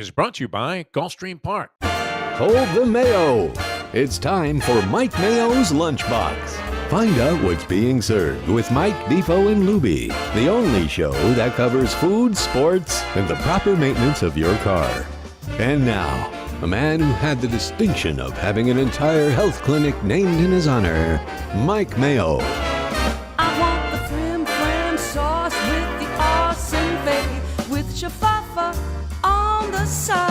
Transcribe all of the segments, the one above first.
is brought to you by Gulfstream Park. Hold the Mayo. It's time for Mike Mayo's Lunchbox. Find out what's being served with Mike, Defo and Lubie, the only show that covers food, sports, and the proper maintenance of your car. And now, a man who had the distinction of having an entire health clinic named in his honor, Mike Mayo. I want the flim flam sauce with the awesome fave with shafafa on the side.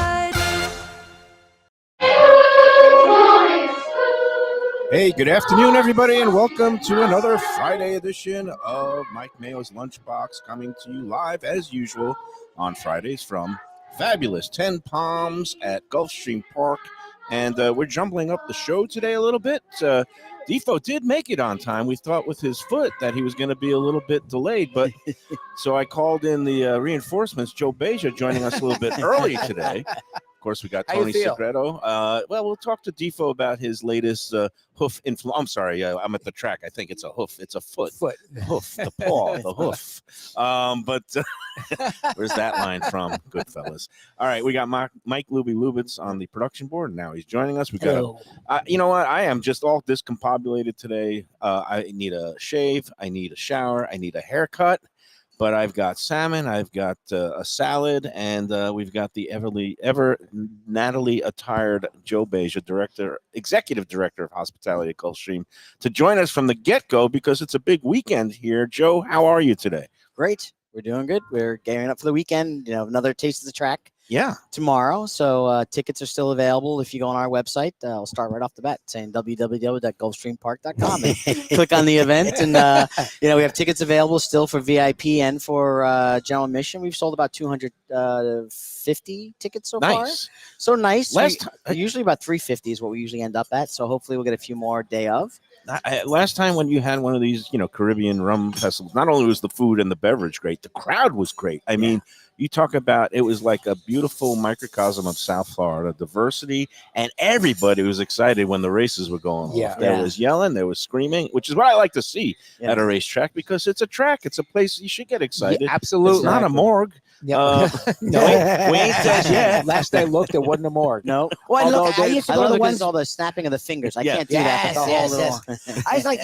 Hey, good afternoon, everybody, and welcome to another Friday edition of Mike Mayo's Lunchbox, coming to you live, as usual, on Fridays from fabulous 10 Palms at Gulfstream Park. And we're jumbling up the show today a little bit. Defo did make it on time. We thought with his foot that he was going to be a little bit delayed, but so I called in the reinforcements. Joe Beja joining us a little bit early today. Of course, we got Tony Segreto. Well, we'll talk to Defo about his latest hoof influence. I'm sorry, I'm at the track. I think it's a hoof. It's a foot. Hoof, the paw, the hoof. But where's that line from? Goodfellas. All right, we got Mike Lubitz on the production board. Now he's joining us. We got, you know what? I am just all discombobulated today. I need a shave. I need a shower. I need a haircut. But I've got salmon, I've got a salad, and we've got the ever Natalie attired Joe Beja, executive director of hospitality at Gulfstream, to join us from the get-go because it's a big weekend here. Joe, how are you today? Great. We're doing good. We're gearing up for the weekend. You know, another taste of the track. Yeah. Tomorrow. So tickets are still available. If you go on our website, I'll start right off the bat saying www.gulfstreampark.com and click on the event. And, we have tickets available still for VIP and for general admission. We've sold about 250 tickets so far. So nice. Usually about 350 is what we usually end up at. So hopefully we'll get a few more day of. Last time when you had one of these, Caribbean rum festivals, not only was the food and the beverage great, the crowd was great. I mean, you talk about it was like a beautiful microcosm of South Florida, diversity, and everybody was excited when the races were going off. There was yelling, there was screaming, which is what I like to see at a racetrack because it's a track. It's a place you should get excited. Yeah, absolutely. It's not a morgue. No, Wayne says yeah. Last I looked, it wasn't a morgue. No. Well, look, I used to go to the ones. All the snapping of the fingers. I can't do Yes. that. I was like,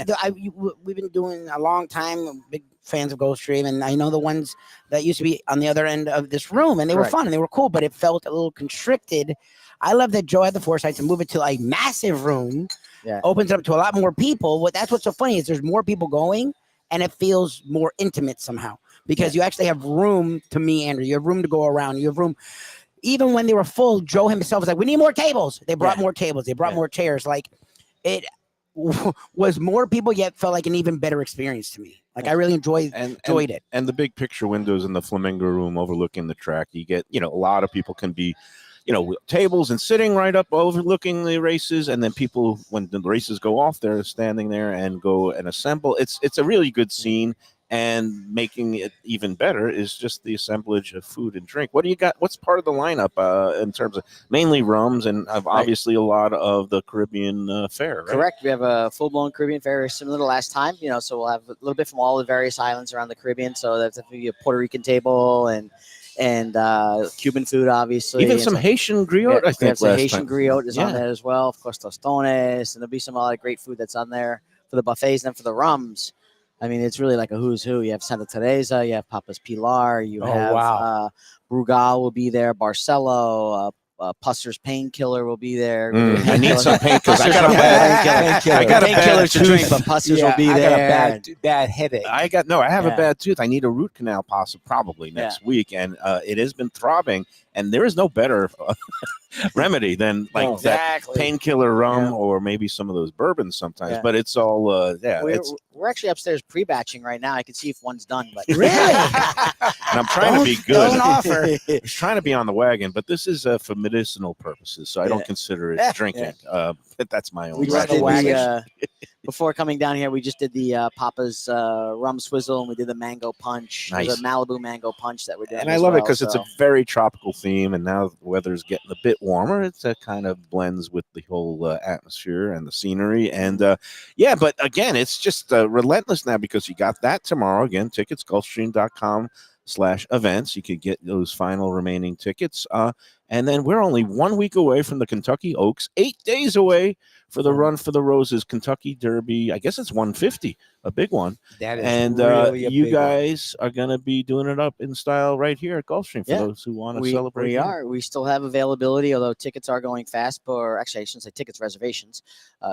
we've been doing a long time. Big fans of Gulfstream, and I know the ones that used to be on the other end of this room, and they were fun and they were cool, but it felt a little constricted. I love that Joe had the foresight to move it to a massive room. Yeah, opens it up to a lot more people. That's what's so funny is there's more people going, and it feels more intimate somehow because you actually have room to meander. You have room to go around. You have room. Even when they were full, Joe himself was like, "We need more tables." They brought more tables. They brought more chairs. Like it was more people, yet felt like an even better experience to me. Like I really enjoyed it. And the big picture windows in the Flamingo Room overlooking the track, you get, a lot of people can be, tables and sitting right up overlooking the races. And then people, when the races go off, they're standing there and go and assemble. It's a really good scene. And making it even better is just the assemblage of food and drink. What do you got? What's part of the lineup in terms of mainly rums and obviously a lot of the Caribbean fare? Right? Correct. We have a full-blown Caribbean fare similar to last time. So we'll have a little bit from all the various islands around the Caribbean. So that's a Puerto Rican table and Cuban food, obviously. Even some Haitian griot, I think. Some Haitian griot is on there as well. Of course, tostones, and there'll be a lot of great food that's on there for the buffets and for the rums. I mean, it's really like a who's who. You have Santa Teresa, you have Papa's Pilar, you have Brugal will be there, Barcelo, Pusser's Painkiller will be there. I need some painkillers. I got a bad painkillers to drink, but Pusser's will be there. I got a bad headache. I have a bad tooth. I need a root canal probably next week, and it has been throbbing. And there is no better remedy than that painkiller rum or maybe some of those bourbons sometimes. Yeah. But it's all we're actually upstairs pre-batching right now. I can see if one's done, but really, and I'm trying to be good. Don't offer. I'm trying to be on the wagon, but this is for medicinal purposes, so I don't consider it drinking. But that's my own. We just before coming down here, we just did the Papa's rum swizzle, and we did the mango punch. Nice. There's a Malibu mango punch that we're doing. And I love it because it's a very tropical theme, and now the weather's getting a bit warmer. It's kind of blends with the whole atmosphere and the scenery. And but again, it's just relentless now because you got that tomorrow. Again, tickets, Gulfstream.com/events. You could get those final remaining tickets. And then we're only 1 week away from the Kentucky Oaks, 8 days away for the Run for the Roses Kentucky Derby. I guess it's 150, a big one. That is And really a you big one. guys are going to be doing it up in style right here at Gulfstream for Yeah. those who want to We celebrate. here. are. We still have availability, although tickets are going fast. Or actually, I shouldn't say tickets, reservations.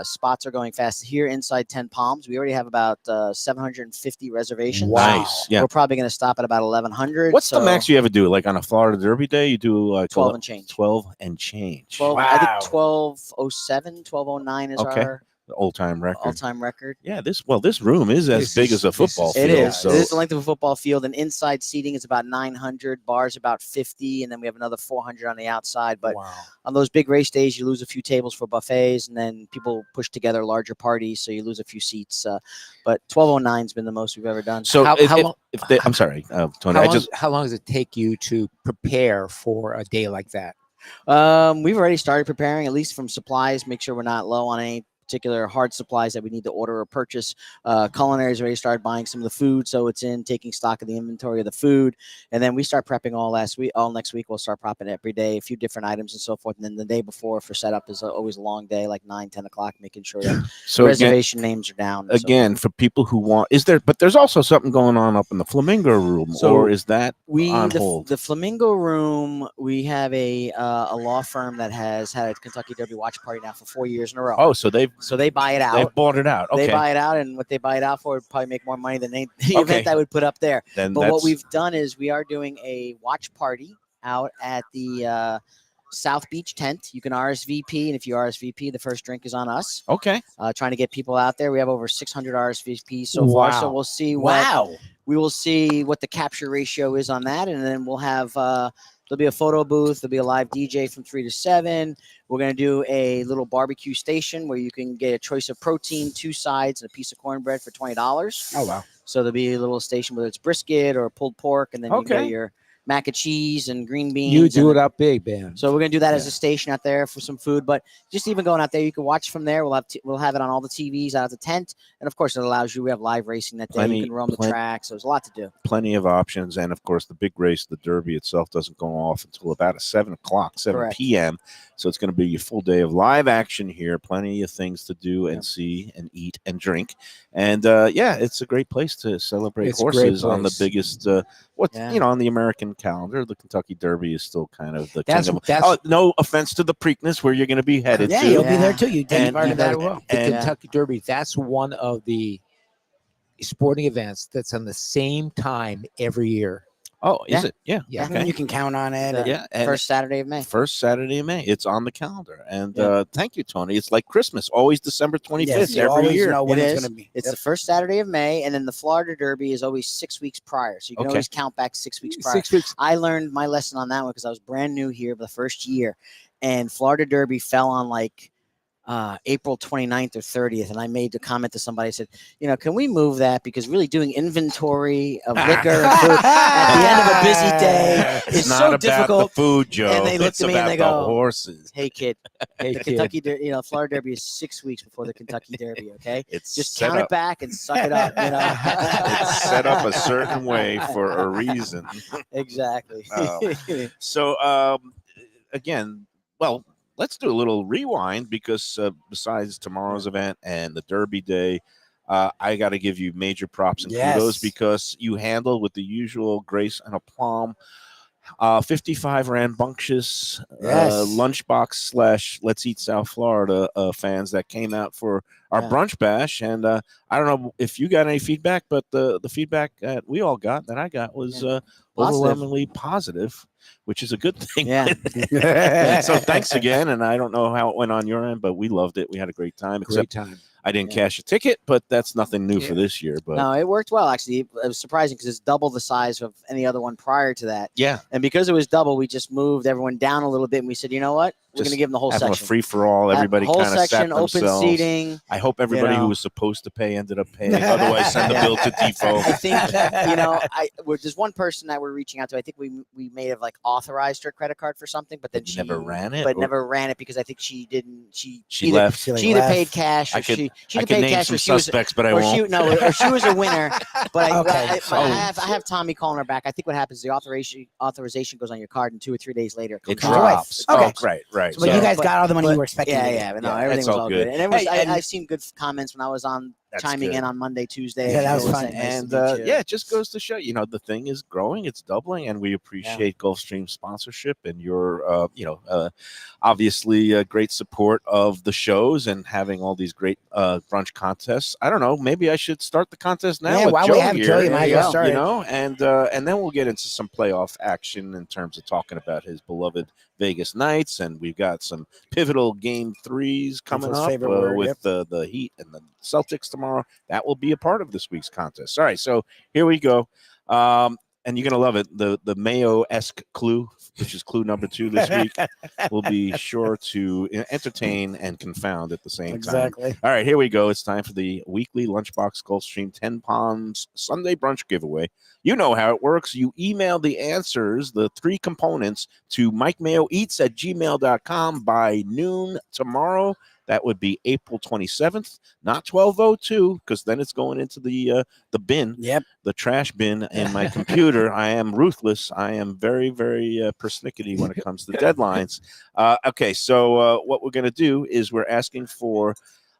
Spots are going fast here inside 10 Palms. We already have about 750 reservations. Nice. Yeah. We're probably going to stop at about 1,100. What's the max you ever do? Like on a Florida Derby day, you do like 12 and change. 12 and change. 12, I Wow. think 1207, 1209 is Okay. our The all-time record. all-time record. Yeah, this room is as This big is- as a this football is- field. It is. So It is the length of a football field, and inside seating is about 900, bars about 50, and then we have another 400 on the outside. But Wow. on those big race days, you lose a few tables for buffets, and then people push together larger parties, so you lose a few seats. But 1209 has been the most we've ever done. So How- if, how if- long- if they, I'm sorry, Tony. How long does it take you to prepare for a day like that? We've already started preparing, at least from supplies, make sure we're not low on any particular hard supplies that we need to order or purchase. Culinary's already started buying some of the food, so it's in taking stock of the inventory of the food, and then we start prepping all next week. We'll start prepping every day, a few different items and so forth, and then the day before for setup is always a long day, like 9-10 o'clock, making sure that so reservation names are down. and so again, for people who want, but there's also something going on up in the Flamingo Room, So or is that on the hold? Flamingo Room, we have a law firm that has had a Kentucky Derby watch party now for 4 years in a row. Oh, so they buy it out. bought it out. Okay, They buy it out, and what they buy it out for would probably make more money than the Okay. event I would put up there. then But that's what we've done is we are doing a watch party out at the South Beach tent. You can RSVP, and if you RSVP, the first drink is on us. okay. Trying to get people out there. We have over 600 RSVPs so far, so Wow. we'll see Wow. we will see what the capture ratio is on that, and then we'll have there'll be a photo booth, there'll be a live DJ from 3 to 7. We're going to do a little barbecue station where you can get a choice of protein, 2 sides, and a piece of cornbread for $20. Oh wow. So there'll be a little station, whether it's brisket or pulled pork, and then you Okay. get your mac and cheese and green beans. You do and it up big, man. So we're gonna do that as a station out there for some food. But just even going out there, you can watch from there. We'll have it on all the TVs out of the tent, and of course it allows you. We have live racing that day. Plenty- You can roam the plen- track, so there's a lot to do. Plenty of options, and of course the big race, the Derby itself, doesn't go off until about 7 Correct. p.m. So it's going to be a full day of live action here. Plenty of things to do and Yep. see and eat and drink, and it's a great place to celebrate It's a great horses on the place. biggest. Yeah. On the American calendar, the Kentucky Derby is still kind of the That's- king of. that's- Oh, no offense to the Preakness, where you're going to be headed Yeah, to. you'll be Yeah. there too. You take And part you of that know, as well. The Yeah. Kentucky Derby, that's one of the sporting events that's on the same time every year. Oh, is Yeah. it? Yeah. Yeah. Okay. You can count on it. The Yeah. And First Saturday of May. First Saturday of May. It's on the calendar. And Yeah. thank you, Tony. It's like Christmas, always December 25th Yes, you every always year. know when It it's is. going to be. It's the first Saturday of May, and then the Florida Derby is always 6 weeks prior. So you can Okay. always count back 6 weeks prior. 6 weeks. I learned my lesson on that one because I was brand new here the first year, and Florida Derby fell on like April 29th or 30th. And I made the comment to somebody, I said, can we move that? Because really doing inventory of liquor and food at the end of a busy day It's is not so about difficult. the food, Joe. And they looked it's at me and about they the go, horses. Hey kid, Hey, the kid. Kentucky, Florida Derby is 6 weeks before the Kentucky Derby. Okay, It's just set count up. it back and suck it up. It's set up a certain way for a reason. Exactly. Oh. So, again, well, let's do a little rewind because besides tomorrow's event and the Derby Day, I got to give you major props and kudos Yes. because you handled with the usual grace and aplomb 55 rambunctious Yes. lunchbox / Let's Eat South Florida fans that came out for our Yeah. brunch bash. And I don't know if you got any feedback, but the feedback that we all got, that I got, was Positive. overwhelmingly positive, which is a good thing. Yeah. So thanks again. And I don't know how it went on your end, but we loved it. We had a great time. Great Except time. I didn't Yeah. cash a ticket, but that's nothing new for Yeah. this year. But No, it worked well actually. It was surprising because it's double the size of any other one prior to that. yeah, And because it was double, we just moved everyone down a little bit, and we said, you know what, we're Just going to give them the whole having a section. free for all. Everybody whole kind of sat section, open themselves. seating. I hope everybody who know. was supposed to pay ended up paying. Otherwise, send the Yeah. bill to Defo. I think there's one person that we're reaching out to. I think we may have like authorized her credit card for something, but then You she never ran it, but or- never ran it because I think she didn't. She She either, left. She, like, She either left. paid cash or I could- she she's I a can paid name cash. some Or she was, suspects, but I or won't. she was a winner. But Okay, I have Tommy calling her back. I think what happens is the authorization goes on your card, and 2 or 3 days later It comes drops. Okay. Oh, right. But you guys got all the money you were expecting. Yeah, to get. yeah, but no, Yeah, everything that's was all all good. good. And everyone's, Hey, and- I've seen good comments when I was on That's chiming good. in on Monday, Tuesday. Yeah, that was People fun. saying, "Nice And to meet you." yeah, it just goes to show, the thing is growing, it's doubling, and we appreciate Gulfstream sponsorship and your, obviously great support of the shows and having all these great brunch contests. I don't know, maybe I should start the contest now. Yeah, with while Joe we have here, Joe, you might as well start it. and then we'll get into some playoff action in terms of talking about his beloved Vegas Knights, and we've got some pivotal game 3s coming People's up favorite word, with yep. the Heat and the Celtics tomorrow. That will be a part of this week's contest. All right, so here we go. And you're going to love it. The Mayo-esque clue, which is clue number 2 this week, will be sure to entertain and confound at the same time. Exactly. All right, here we go. It's time for the weekly Lunchbox Gulfstream 10 Palms Sunday brunch giveaway. You know how it works. You email the answers, the 3 components, to MikeMayoEats@gmail.com by noon tomorrow. That would be April 27th, not 12:02, because then it's going into the bin, the trash bin in my computer. I am ruthless. I am very, very persnickety when it comes to deadlines. Okay, so what we're going to do is we're asking for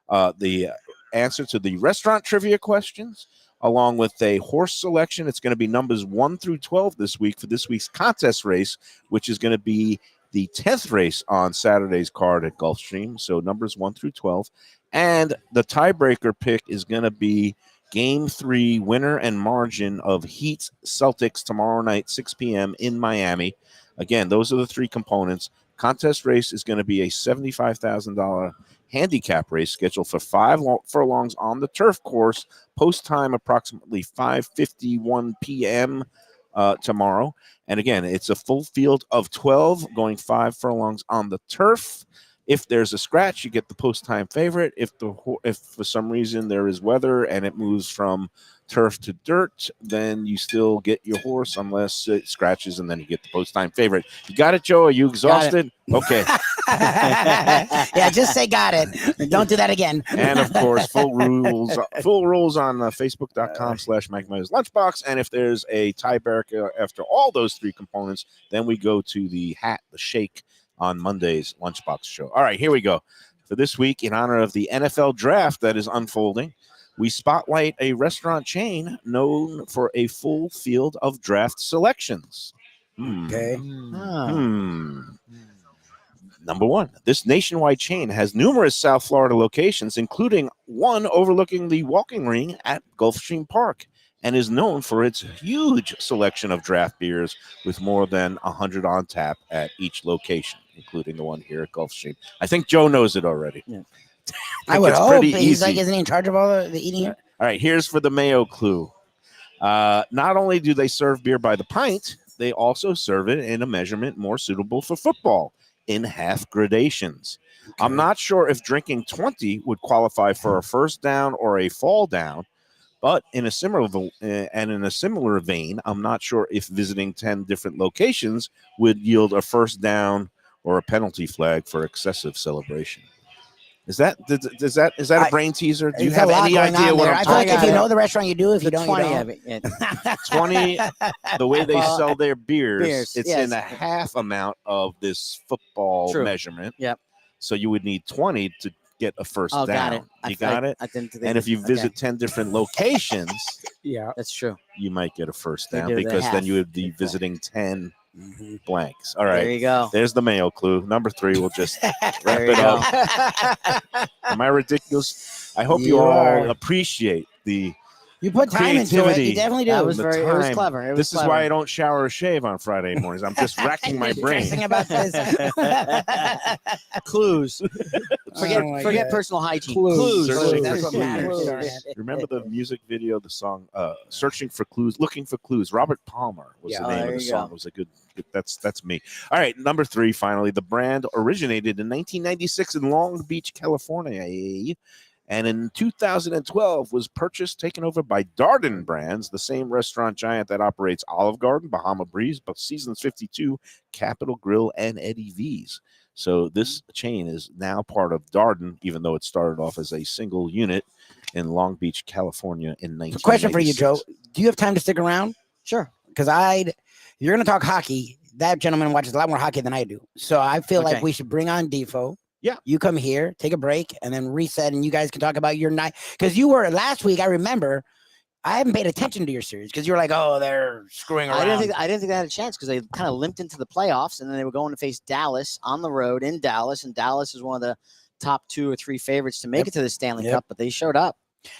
the answer to the restaurant trivia questions, along with a horse selection. It's going to be numbers 1 through 12 this week for this week's contest race, which is going to be the 10th race on Saturday's card at Gulfstream. So numbers 1 through 12. And the tiebreaker pick is going to be game 3 winner and margin of Heat Celtics tomorrow night, 6 p.m. in Miami. Again, those are the 3 components. Contest race is going to be a $75,000 handicap race scheduled for 5 furlongs on the turf course, post time approximately 5:51 p.m. Tomorrow. And again, it's a full field of 12 going 5 furlongs on the turf. If there's a scratch, you get the post time favorite. If for some reason there is weather and it moves from turf to dirt, then you still get your horse unless it scratches, and then you get the post time favorite. You got it, Joe? Are you exhausted? Okay. Yeah, just say got it. Don't do that again. And of course, full rules on Facebook.com/Mike Mayo's Lunchbox. And if there's a tiebreaker after all those 3 components, then we go to the shake on Monday's Lunchbox show. All right, here we go. For this week, in honor of the NFL draft that is unfolding, we spotlight a restaurant chain known for a full field of draft selections. Okay. Number 1, this nationwide chain has numerous South Florida locations, including one overlooking the walking ring at Gulfstream Park, and is known for its huge selection of draft beers with more than 100 on tap at each location, including the one here at Gulfstream. I think Joe knows it already. Yeah. I would it's hope. pretty He's easy. isn't he in charge of all the eating here? All right, here's for the Mayo clue. Not only do they serve beer by the pint, they also serve it in a measurement more suitable for football, in half gradations. Okay. I'm not sure if drinking 20 would qualify for a first down or a fall down, but in a similar vein, I'm not sure if visiting 10 different locations would yield a first down or a penalty flag for excessive celebration. Is that a brain teaser? Do you have any idea what I'm I feel like talking if you about? know the restaurant, you do. If you don't, you 20 don't. of it. Yeah. 20, the way they sell their beers, it's yes. in a half amount of this football measurement. Yep. So you would need 20 to get a first down. Got it. You got it? I didn't think And if you visit 10 different locations, that's true. you might get a first They down do the because then half. you would be visiting 10 blanks. All right. There you go. There's the Mayo clue. Number 3, we'll just wrap There it you up. go. Am I ridiculous? I hope you You all are. appreciate the You put time into it. creativity. You definitely do. That was the it was time. clever. It was This is clever. why I don't shower or shave on Friday mornings. I'm just racking my brain. Stressing about this. Clues. Forget Oh my forget God. personal hygiene. Clues. Searching That's for what matters. clues. Remember the music video, the song Searching for Clues, Looking for Clues. Robert Palmer was the name there of the you song. go. It was a good that's me. All right, number 3, finally. The brand originated in 1996 in Long Beach, California. and in 2012 was purchased, taken over by Darden Brands, the same restaurant giant that operates Olive Garden, Bahama Breeze, but Seasons 52, Capitol Grill, and Eddie V's. So this chain is now part of Darden, even though it started off as a single unit in Long Beach, California in 1996. Question for you, Joe. Do you have time to stick around? Sure. Because you're going to talk hockey. That gentleman watches a lot more hockey than I do. So I feel like we should bring on Defo. Yeah. You come here, take a break, and then reset, and you guys can talk about your night. Because you were last week, I remember, I haven't paid attention to your series because you were like, oh, they're screwing around. I didn't think they had a chance because they kind of limped into the playoffs, and then they were going to face Dallas on the road in Dallas, and Dallas is one of the top 2 or 3 favorites to make it to the Stanley Cup, but they showed up.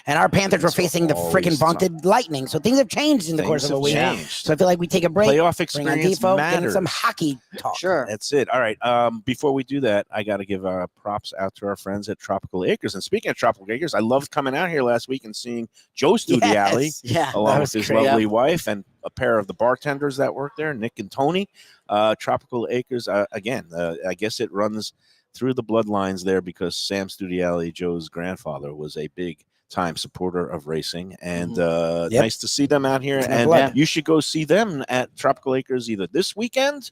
And our Panthers were facing the freaking vaunted Lightning. So things have changed in the course of a week. So I feel like we take a break. Playoff experience matters. Get some hockey talk. Sure. That's it. All right. Before we do that, I got to give props out to our friends at Tropical Acres. And speaking of Tropical Acres, I loved coming out here last week and seeing Joe Studiali along with his lovely wife and a pair of the bartenders that work there, Nick and Tony. Tropical Acres, again, I guess it runs through the bloodlines there because Sam Studiali, Joe's grandfather, was a big time supporter of racing, and nice to see them out here. And you should go see them at Tropical Acres either this weekend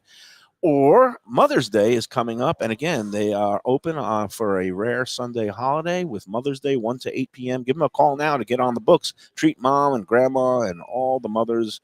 or Mother's Day is coming up. And again, they are open for a rare Sunday holiday with Mother's Day 1 to 8 p.m. Give them a call now to get on the books. Treat mom and grandma and all the mothers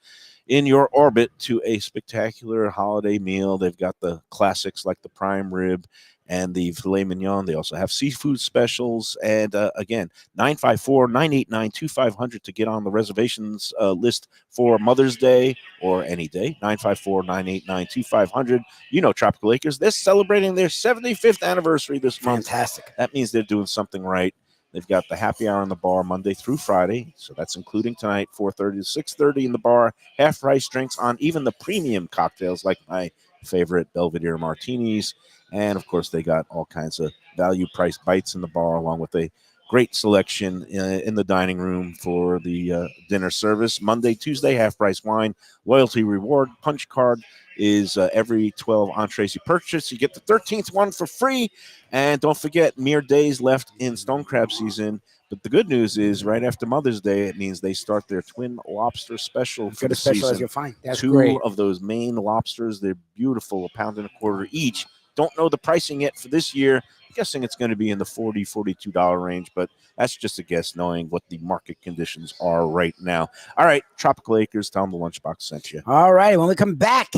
in your orbit to a spectacular holiday meal. They've got the classics like the prime rib and the filet mignon. They also have seafood specials. And again, 954-989-2500 to get on the reservations list for Mother's Day or any day. 954-989-2500. You know Tropical Acres. They're celebrating their 75th anniversary this month. Fantastic. That means they're doing something right. They've got the happy hour in the bar Monday through Friday. So that's including tonight, 4:30 to 6:30 in the bar. Half-price drinks on even the premium cocktails like my favorite Belvedere martinis. And, of course, they got all kinds of value-priced bites in the bar, along with a great selection in the dining room for the dinner service. Monday, Tuesday, half-price wine, loyalty reward, punch card is every 12 entrees you purchase. You get the 13th one for free. And don't forget, mere days left in stone crab season. But the good news is right after Mother's Day, it means they start their twin lobster special for the season. As you'll find. That's 2 great. of those main lobsters. They're beautiful, £1.25 each. Don't know the pricing yet for this year. I'm guessing it's going to be in the $40, $42 range, but that's just a guess knowing what the market conditions are right now. All right, Tropical Acres, tell them the Lunchbox sent you. All right, when we come back,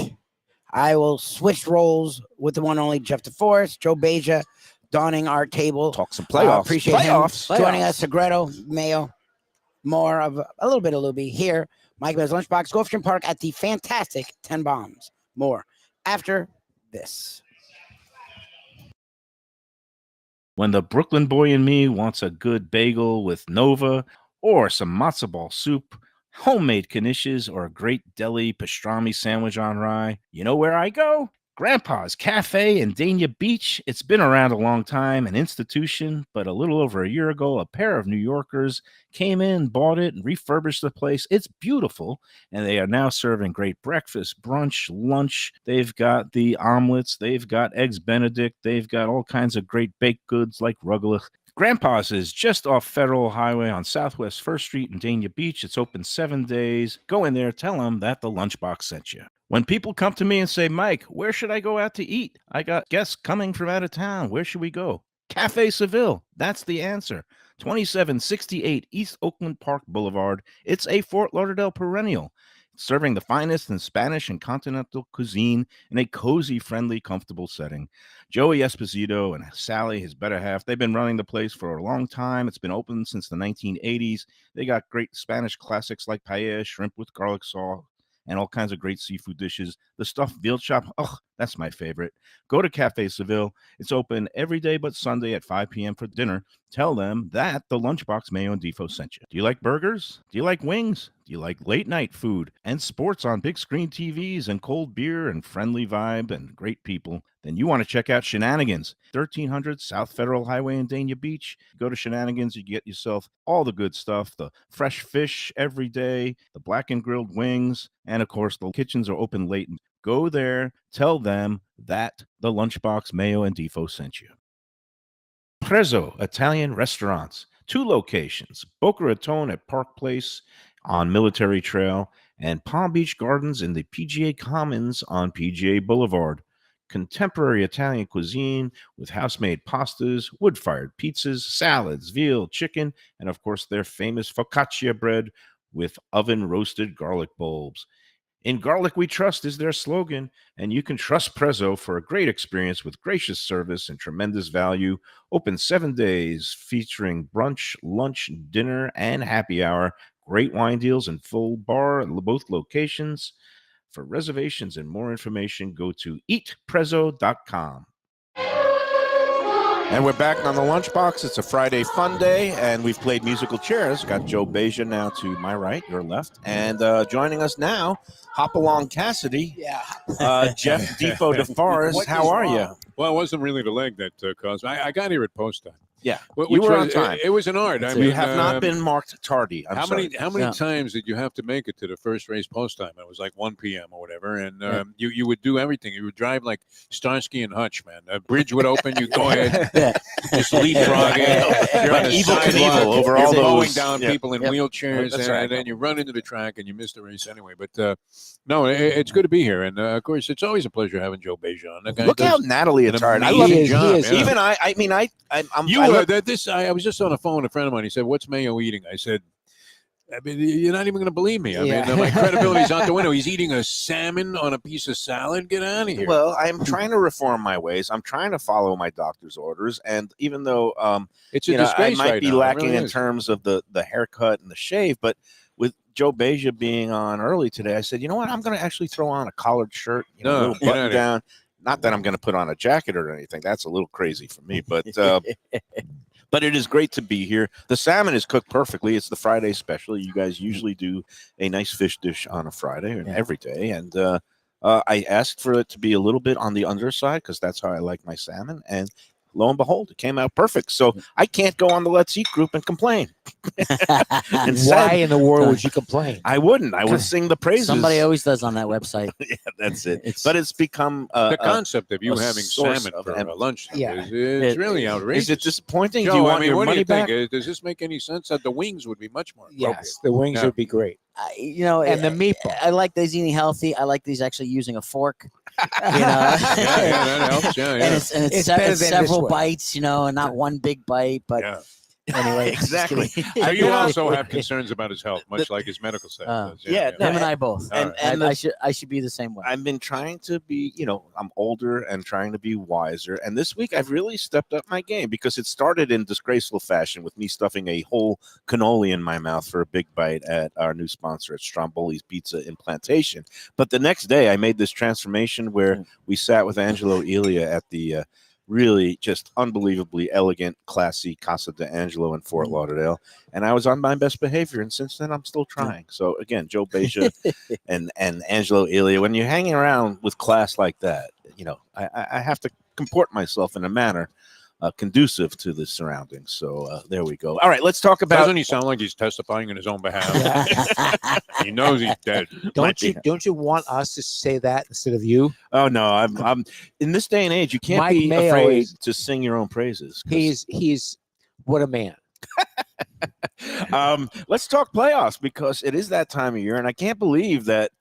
I will switch roles with the one and only Jeff DeForest, Joe Beja, donning our table. Talk some playoffs. Appreciate him joining us. Segredo, Mayo, more of a little bit of Lubie here. Mike Mayo's Lunchbox, Gulfstream Park at the fantastic 10 Bombs. More after this. When the Brooklyn boy in me wants a good bagel with Nova or some matzo ball soup, homemade knishes, or a great deli pastrami sandwich on rye, you know where I go? Grandpa's Cafe in Dania Beach. It's been around a long time, an institution, but a little over a year ago, a pair of New Yorkers came in, bought it, and refurbished the place. It's beautiful, and they are now serving great breakfast, brunch, lunch. They've got the omelets. They've got eggs Benedict. They've got all kinds of great baked goods like rugelach. Grandpa's is just off Federal Highway on Southwest 1st Street in Dania Beach. It's open 7 days. Go in there, tell them that the Lunchbox sent you. When people come to me and say, Mike, where should I go out to eat? I got guests coming from out of town. Where should we go? Cafe Seville. That's the answer. 2768 East Oakland Park Boulevard. It's a Fort Lauderdale perennial, serving the finest in Spanish and continental cuisine in a cozy, friendly, comfortable setting. Joey Esposito and Sally, his better half, they've been running the place for a long time. It's been open since the 1980s. They got great Spanish classics like paella, shrimp with garlic sauce, and all kinds of great seafood dishes. The stuffed veal chop, that's my favorite. Go to Cafe Seville. It's open every day but Sunday at 5 p.m. for dinner. Tell them that the Lunchbox Mayo and Defo sent you. Do you like burgers? Do you like wings? Do you like late night food and sports on big screen TVs and cold beer and friendly vibe and great people? Then you want to check out Shenanigans, 1300 South Federal Highway in Dania Beach. Go to Shenanigans, you get yourself all the good stuff, the fresh fish every day, the black and grilled wings, and of course the kitchens are open late. Go there, tell them that the Lunchbox Mayo and Defo sent you. Prezzo Italian Restaurants, 2 locations, Boca Raton at Park Place on Military Trail and Palm Beach Gardens in the PGA Commons on PGA Boulevard. Contemporary Italian cuisine with house-made pastas, wood-fired pizzas, salads, veal, chicken, and of course their famous focaccia bread with oven-roasted garlic bulbs. In Garlic We Trust is their slogan, and you can trust Prezzo for a great experience with gracious service and tremendous value. Open 7 days, featuring brunch, lunch, dinner, and happy hour. Great wine deals and full bar at both locations. For reservations and more information, go to eatprezzo.com. And we're back on the Lunchbox. It's a Friday fun day, and we've played musical chairs. Got Joe Beja now to my right, your left. And joining us now, Hop Along Cassidy. Yeah. Jeff Defo DeForest. How are you? Well, it wasn't really the leg that caused me. I got here at post time. Yeah, Which you were on was- time. It was an art. I You mean, have not been marked tardy. I'm how sorry. many Yeah. times did you have to make it to the first race post time? It was like 1 p.m. or whatever, and you would do everything. You would drive like Starsky and Hutch, man. A bridge would open, you go ahead, just leapfrog it. You're Like on the Evel sidewalk, Knievel over you're all mowing those- down yeah. people in Yep. wheelchairs, That's and, right. then you run into the track and you miss the race anyway. But no, it's good to be here, and of course, it's always a pleasure having Joe Beja on. That guy Look does how Natalie an is tired. I amazing love He it. is- job. he is- yeah. Even I mean, I'm. You I were look- I was just on the phone with a friend of mine. He said, "What's Mayo eating?" I said, "You're not even going to believe me. I Yeah. mean, my credibility's out the window. He's eating a salmon on a piece of salad. Get out of here." Well, I'm trying to reform my ways. I'm trying to follow my doctor's orders, and even though it's a I disgrace might right be now. It lacking really in is. terms of the haircut and the shave, but with Joe Beja being on early today, I said, you know what? I'm going to actually throw on a collared shirt, a No, little get button outta here. down. Not that I'm going to put on a jacket or anything. That's a little crazy for me, but but it is great to be here. The salmon is cooked perfectly. It's the Friday special. You guys usually do a nice fish dish on a Friday and Yeah. every day, and I asked for it to be a little bit on the underside because that's how I like my salmon, and lo and behold, it came out perfect. So I can't go on the Let's Eat group and complain. And Why in the world would you complain? I wouldn't. I would sing the praises. Somebody always does on that website. Yeah, that's it. It's- But it's become The concept of you a having source salmon of for em- a lunch Yeah. is it's really outrageous. Is it disappointing? Joe, do you want I mean, your what do money you think? back? Does this make any sense? That the wings would be much more appropriate. Yes, the wings Yeah. would be great. And the meatball. I like these eating healthy. I like these actually using a fork. You know? Yeah, that helps. Yeah, And yeah. it's It's better it's than several this way. bites, and not one big bite. But Yeah. anyway, just Exactly. kidding. So I've you been on- also have concerns about his health, much like his medical staff does. yeah, Him and I both. And- I, and I the- should I should be the same way. I've been trying to be, I'm older and trying to be wiser. And this week I've really stepped up my game because it started in disgraceful fashion with me stuffing a whole cannoli in my mouth for a big bite at our new sponsor at Stromboli's Pizza in Plantation. But the next day I made this transformation where we sat with Angelo Elia at the really just unbelievably elegant, classy Casa de Angelo in Fort Lauderdale. And I was on my best behavior. And since then, I'm still trying. So again, Joe Beja and Angelo Elia, when you're hanging around with class like that, I have to comport myself in a manner conducive to the surroundings. So there we go. All right, let's talk about. Doesn't he sound like he's testifying in his own behalf? He knows he's dead. Don't you want us to say that instead of you? Oh no, I'm in this day and age, you can't Mike be Mayo afraid is- to sing your own praises. 'Cause- He's what a man. Let's talk playoffs because it is that time of year, and I can't believe that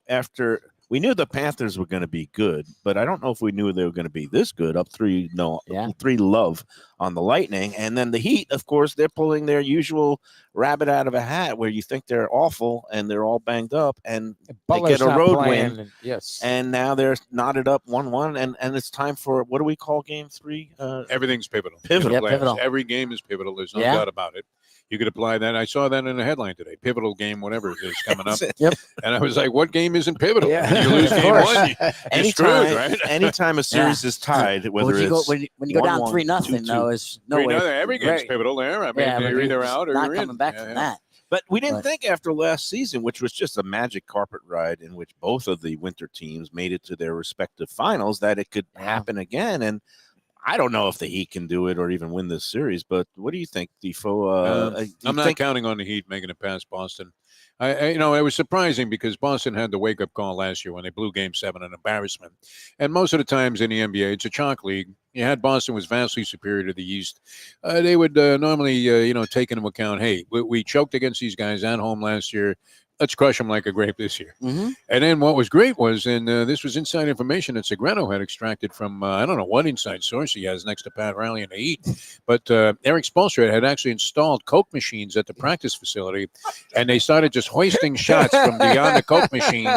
after we knew the Panthers were going to be good, but I don't know if we knew they were going to be this good. Up 3-0 on the Lightning, and then the Heat. Of course, they're pulling their usual rabbit out of a hat, where you think they're awful and they're all banged up, and Butler's get a not road playing, win. and- Yes. and now they're knotted up 1-1, and it's time for what do we call Game 3? Everything's pivotal. Pivotal. Yeah, Playoffs. pivotal. Every game is pivotal. There's no Yeah. doubt about it. You could apply that. I saw that in the headline today. Pivotal game, whatever it is coming up. Yep. And I was like, what game isn't pivotal? Yeah. You lose Of game course. one, you're screwed, Anytime, right? anytime a series is tied, But whether when you go it's when you go down 1-1, 3-0, 2-2. though, is no Three way. nothing. Every game's Right. pivotal there. I mean, Yeah, but you're either it's out or not you're coming in. back Yeah, from yeah. that. But we didn't But- think after last season, which was just a magic carpet ride in which both of the winter teams made it to their respective finals, that it could Yeah. happen again. And I don't know if the Heat can do it or even win this series. But what do you think, Defo? Do you I'm not think- counting on the Heat making it past Boston. It was surprising because Boston had the wake-up call last year when they blew Game 7, an embarrassment. And most of the times in the NBA, it's a chalk league. you had Boston was vastly superior to the East, they would normally, take into account, hey, we choked against these guys at home last year. Let's crush them like a grape this year. Mm-hmm. And then what was great was, and this was inside information that Segreto had extracted from, I don't know what inside source he has next to Pat Riley in the Heat, but Eric Spoelstra had actually installed Coke machines at the practice facility, and they started just hoisting shots from beyond the Coke machine.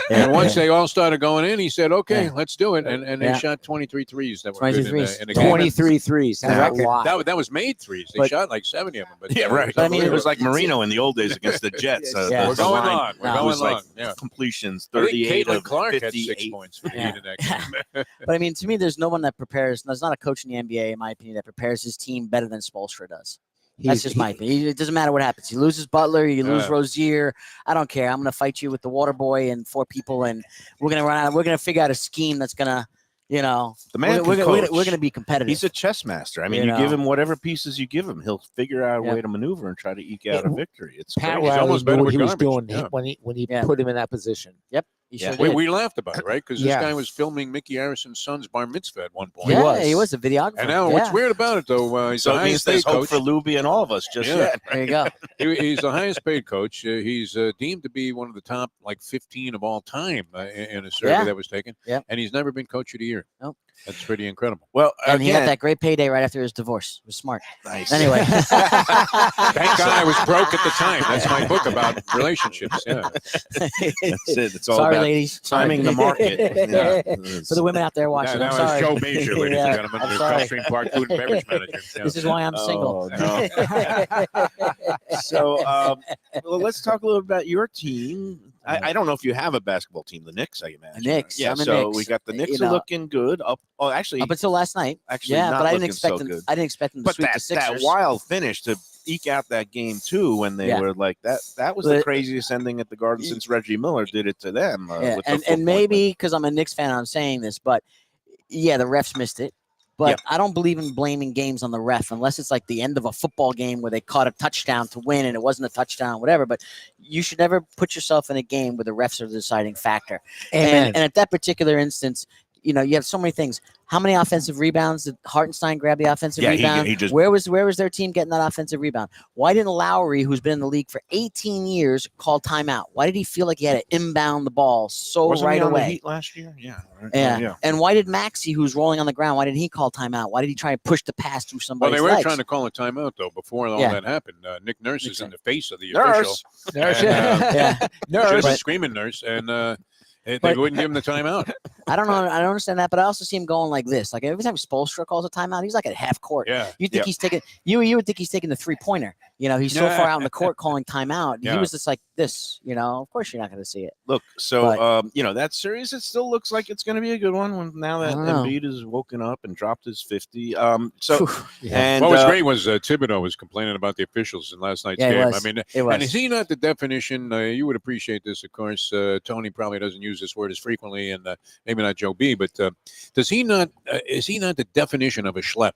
And once they all started going in, he said, okay, let's do it. And they shot 23 threes that were good in the game. 23 threes. That's a lot. That was made threes. They shot like 70 of them. But, Yeah, right. But I mean, it was like Marino in the old days against the Jets. Yeah. We're going on. We're No. going was like on. Yeah. completions, I think 38 Caitlin of Clark had 58. 6 points for the Yeah. Heat in that game. But I mean, to me, there's no one that prepares. There's not a coach in the NBA, in my opinion, that prepares his team better than Spoelstra does. That's just my opinion. It doesn't matter what happens. You loses Butler, you lose Rozier. I don't care. I'm going to fight you with the water boy and 4 people, and we're going to run out. We're going to figure out a scheme that's going to, The man we're can going coach. to be competitive. He's a chess master. I mean, You you give know. him whatever pieces you give him, he'll figure out a Yep. way to maneuver and try to eke out a victory. It's Pat crazy. Riley almost knew better what with he was garbage. doing Yeah. when he Yeah. put him in that position. You Yeah. sure did. We laughed about it, right? Because this Yeah. guy was filming Mickey Harrison's son's bar mitzvah at one point. yeah, He he was. was a videographer. And now, what's weird about it, though, he's So the it means highest paid there's hope coach. for Lubie and all of us just Yeah. yet. There you go. He's the highest paid coach. He's deemed to be one of the top, 15 of all time in a survey Yeah. that was taken. Yep. And he's never been coach of the year. Nope. That's pretty incredible. Well, And he got again, that great payday right after his divorce. It was smart. nice. Anyway. Thank God I was broke at the time. That's my book about relationships. Yeah. That's it. It's all Sorry, about ladies. timing the market. Yeah. For the women out there watching, That I'm was sorry. Joe Major, ladies Yeah, and gentlemen, I'm the sorry. Gulfstream Park Food and Beverage Manager. Yeah. This is why I'm single. Oh, no. So, well, let's talk a little about your team. I don't know if you have a basketball team. The Knicks, I imagine. The Knicks. Yeah, I'm a so Knicks. we got the Knicks You know, looking good. Actually, up until last night. actually Yeah, not but I didn't looking expect so them. good. I didn't expect them to But sweep the that Sixers. wild finish to eke out that game too, when they Yeah. were like that. That was the But- craziest ending at the Garden since Reggie Miller did it to them. Yeah, With the and 4-point maybe because I'm a Knicks fan, I'm saying this, but yeah, the refs missed it. But Yeah. I don't believe in blaming games on the ref unless it's like the end of a football game where they caught a touchdown to win and it wasn't a touchdown, whatever. But you should never put yourself in a game where the refs are the deciding factor. Amen. And at that particular instance, you have so many things. How many offensive rebounds did Hartenstein grab the offensive Yeah, rebound? he just- Where was their team getting that offensive rebound? Why didn't Lowry, who's been in the league for 18 years, call timeout? Why did he feel like he had to inbound the ball so Wasn't right he on away? the Heat last year? Yeah. Right. Yeah. And why did Maxey, who's rolling on the ground, why didn't he call timeout? Why did he try to push the pass through Well, somebody's they were legs? trying to call a timeout, though, before all Yeah. that happened. Nick Nurse is in the face of the Nurse. official. Nurse. And, Yeah. Just But- screaming Nurse, and they But- wouldn't give him the timeout. I don't know. I don't understand that, but I also see him going like this. Like every time Spoelstra calls a timeout, he's like at half court. Yeah. You think Yep. he's taking you would think he's taking the 3-pointer. He's so far out in the court calling timeout. Yeah. He was just like this, of course you're not going to see it. Look, so But- that series, it still looks like it's going to be a good one. Now that I don't know. Embiid has woken up and dropped his 50. So Phew. and What was great was Thibodeau was complaining about the officials in last night's Yeah, he game. was. I mean, It was. and is he not the definition? You would appreciate this, of course. Tony probably doesn't use this word as frequently, and maybe not Joe B. But does he not? Is he not the definition of a schlep?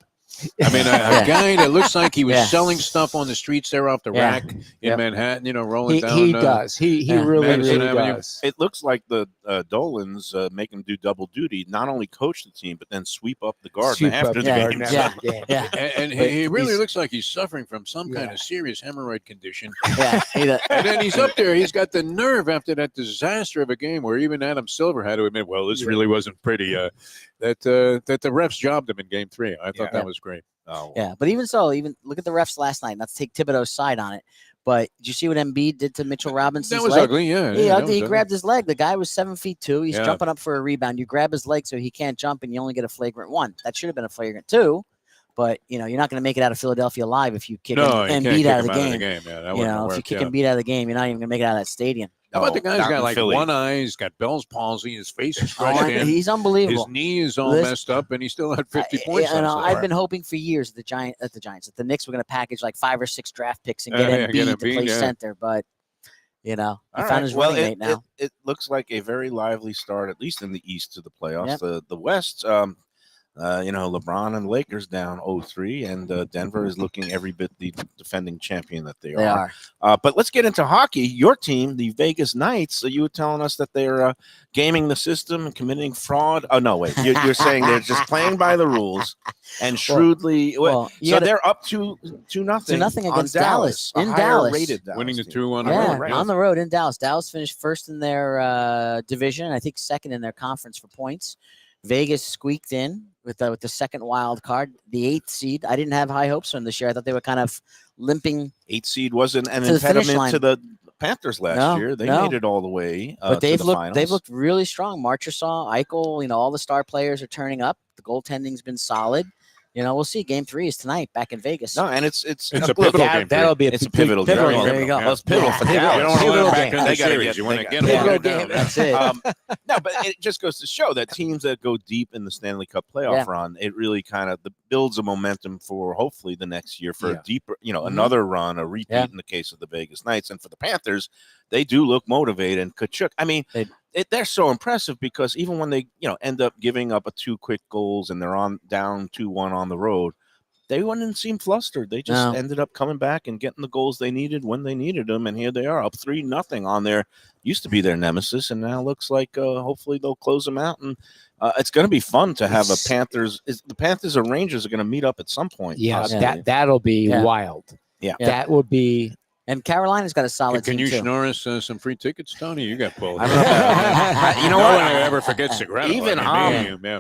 I mean, a guy that looks like he was Yeah. selling stuff on the streets there off the Yeah. rack in Yep. Manhattan, rolling He down. does. He Yeah. really, Madison really Avenue. does. it looks like the Dolans make him do double duty, not only coach the team, but then sweep up the garden Sweep after up the the Yeah. game. garden after Yeah. the game. Yeah. And But he really he's- looks like he's suffering from some kind Yeah. of serious hemorrhoid condition. Yeah. And then he's up there. He's got the nerve after that disaster of a game where even Adam Silver had to admit, well, this really wasn't pretty. That the refs jobbed him in Game 3. I thought that was great. Oh, Yeah. But even so, even look at the refs last night. Not to take Thibodeau's side on it, but did you see what Embiid did to Mitchell Robinson's That was leg? ugly. Yeah, He, that was he ugly. grabbed his leg. The guy was 7'2". He's Yeah. jumping up for a rebound. You grab his leg so he can't jump, and you only get a flagrant 1. That should have been a flagrant 2. But you're not going to make it out of Philadelphia alive if you kick No, you can't Embiid kick out him of the game. Yeah, that If wouldn't you work. kick Yeah. Embiid out of the game, you're not even going to make it out of that stadium. How about the No, guy's not got in like Philly. one eye, he's got Bell's palsy, his face is Oh, crushed in, he's his unbelievable. knee is all Listen, messed up, and he still had 50 points. And last I've night. been hoping for years that the Knicks were going to package like 5 or 6 draft picks and get Yeah, Embiid get to Embiid, play yeah. center, but he All found right. his Well, running mate now. It looks like a very lively start, at least in the East, to the playoffs. Yep. The West, LeBron and Lakers down 0-3, and Denver is looking every bit the defending champion that they They are. are. But let's get into hockey. Your team, the Vegas Knights, you were telling us that they're gaming the system and committing fraud. Oh, no, wait. You're saying they're just playing by the rules and shrewdly. you so gotta- they're up 2-0 against on Dallas. a In higher Dallas. rated Dallas Winning the team. 2 on the Yeah, road. right. on the road in Dallas. Dallas finished first in their division. I think second in their conference for points. Vegas squeaked in with the second wild card, the 8th seed. I didn't have high hopes for them this year. I thought they were kind of limping. 8 seed wasn't an To the finish impediment line. to the Panthers last No, year. They no. made it all the way But to they've the looked finals. they've looked really strong. Marchessault, Eichel, all the star players are turning up. The goaltending's been solid. We'll see. Game 3 is tonight back in Vegas. No, and it's a look, pivotal game. That'll be a It's a pivotal game. Pivotal, there you go. Well, it's pivotal for Yeah. Dallas. You don't want to Pivotal let them back game. in the They gotta series. get- You want they to gotta- get them Pivotal down. game. That's it. No, but it just goes to show that teams that go deep in the Stanley Cup playoff Yeah. run, it really kind of builds a momentum for hopefully the next year for Yeah. a deeper, Mhm. another run, a repeat Yeah. in the case of the Vegas Knights. And for the Panthers, they do look motivated. And Kachuk, I mean, they're so impressive because even when they, end up giving up 2 quick goals and they're on down 2-1 on the road, they wouldn't seem flustered. They just No. ended up coming back and getting the goals they needed when they needed them. And here they are up 3-0 on their used to be their nemesis. And now looks like hopefully they'll close them out. And it's going to be fun to have the Panthers or Rangers are going to meet up at some point. Yeah, possibly. that'll be Yeah. wild. Yeah. That would be. And Carolina's got a solid Can team you too. snore us some free tickets, Tony? You got pulled. I don't know about You know what? what? I ever forget Segredo. Even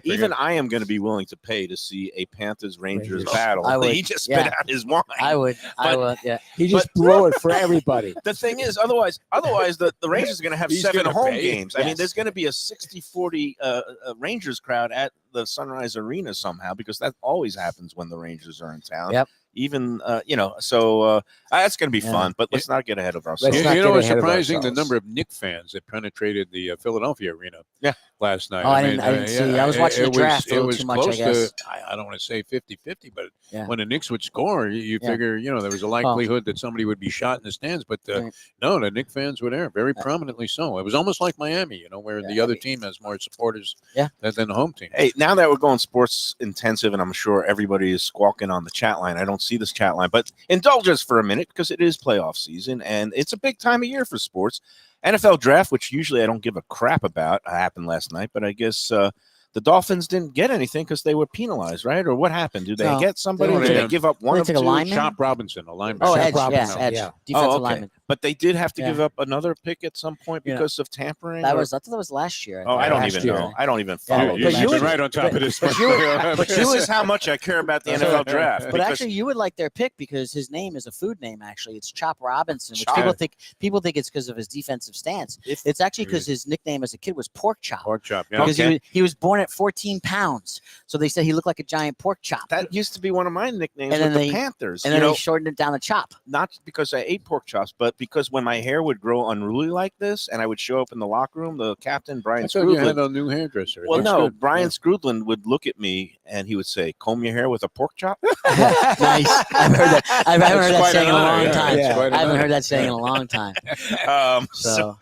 Even I am going to be willing to pay to see a Panthers Rangers Rangers. battle. I would, He just yeah. spit out his wine. I would. Yeah. He just blew it for everybody. The thing is, otherwise, the Rangers are going to have He's 7 gonna home pay. games. I mean, Yes. there's going to be a 60-40 Rangers crowd at the Sunrise Arena somehow because that always happens when the Rangers are in town. Yep. Even so that's going to be Yeah. fun. But let's not get ahead of ourselves. Let's not You get know, it's ahead of surprising the ourselves. number of Knicks fans that penetrated the Philadelphia arena Yeah. last night. Oh, I didn't see. I was watching the draft a It little was too much, I close guess. to, I don't want to say 50-50, but Yeah. when the Knicks would score, you Yeah. figure, there was a likelihood that somebody would be shot in the stands. But Right. no, the Knicks fans were there, very prominently so. It was almost like Miami, where the other team has more supporters Yeah. than the home team. Hey, now that we're going sports intensive, and I'm sure everybody is squawking on the chat line. I don't see this chat line, but indulge us for a minute because it is playoff season and it's a big time of year for sports. NFL draft, which usually I don't give a crap about, happened last night, but I guess the Dolphins didn't get anything because they were penalized, right? Or what happened? Did they No, get somebody? they Or did they don't. give up one They of took a two? lineman? Chop Robinson, a linebacker. Oh, Shaq edge. Robinson, Edge. yeah. Defensive Oh, okay. lineman. But they did have to Yeah. give up another pick at some point Yeah. because of tampering? I or- thought that was last year. Oh, I don't last even year. know. I don't even Yeah, follow. You, but the you you've would- been right on top of this. but you would- but This is how much I care about the NFL draft. But because- actually, you would like their pick because his name is a food name. Actually, it's Chop Robinson, which Chop. people think it's because of his defensive stance. If- It's actually because his nickname as a kid was Pork Chop. Pork chop, yeah. Because Okay. he was born at 14 pounds, so they said he looked like a giant pork chop. that used to be one of my nicknames And with then the they- Panthers. and you then know, they shortened it down to Chop. not because I ate pork chops, but because when my hair would grow unruly like this, and I would show up in the locker room, the captain Brian I thought you had Scrudlin. a new hairdresser. It Well, looks no, good. Brian Scrudlin would look at me and he would say, "Comb your hair with a pork chop." Nice. I've heard that. I haven't heard that quite saying in a an honor, long yeah. time. It's quite an I haven't honor. heard that saying in a long time. So, So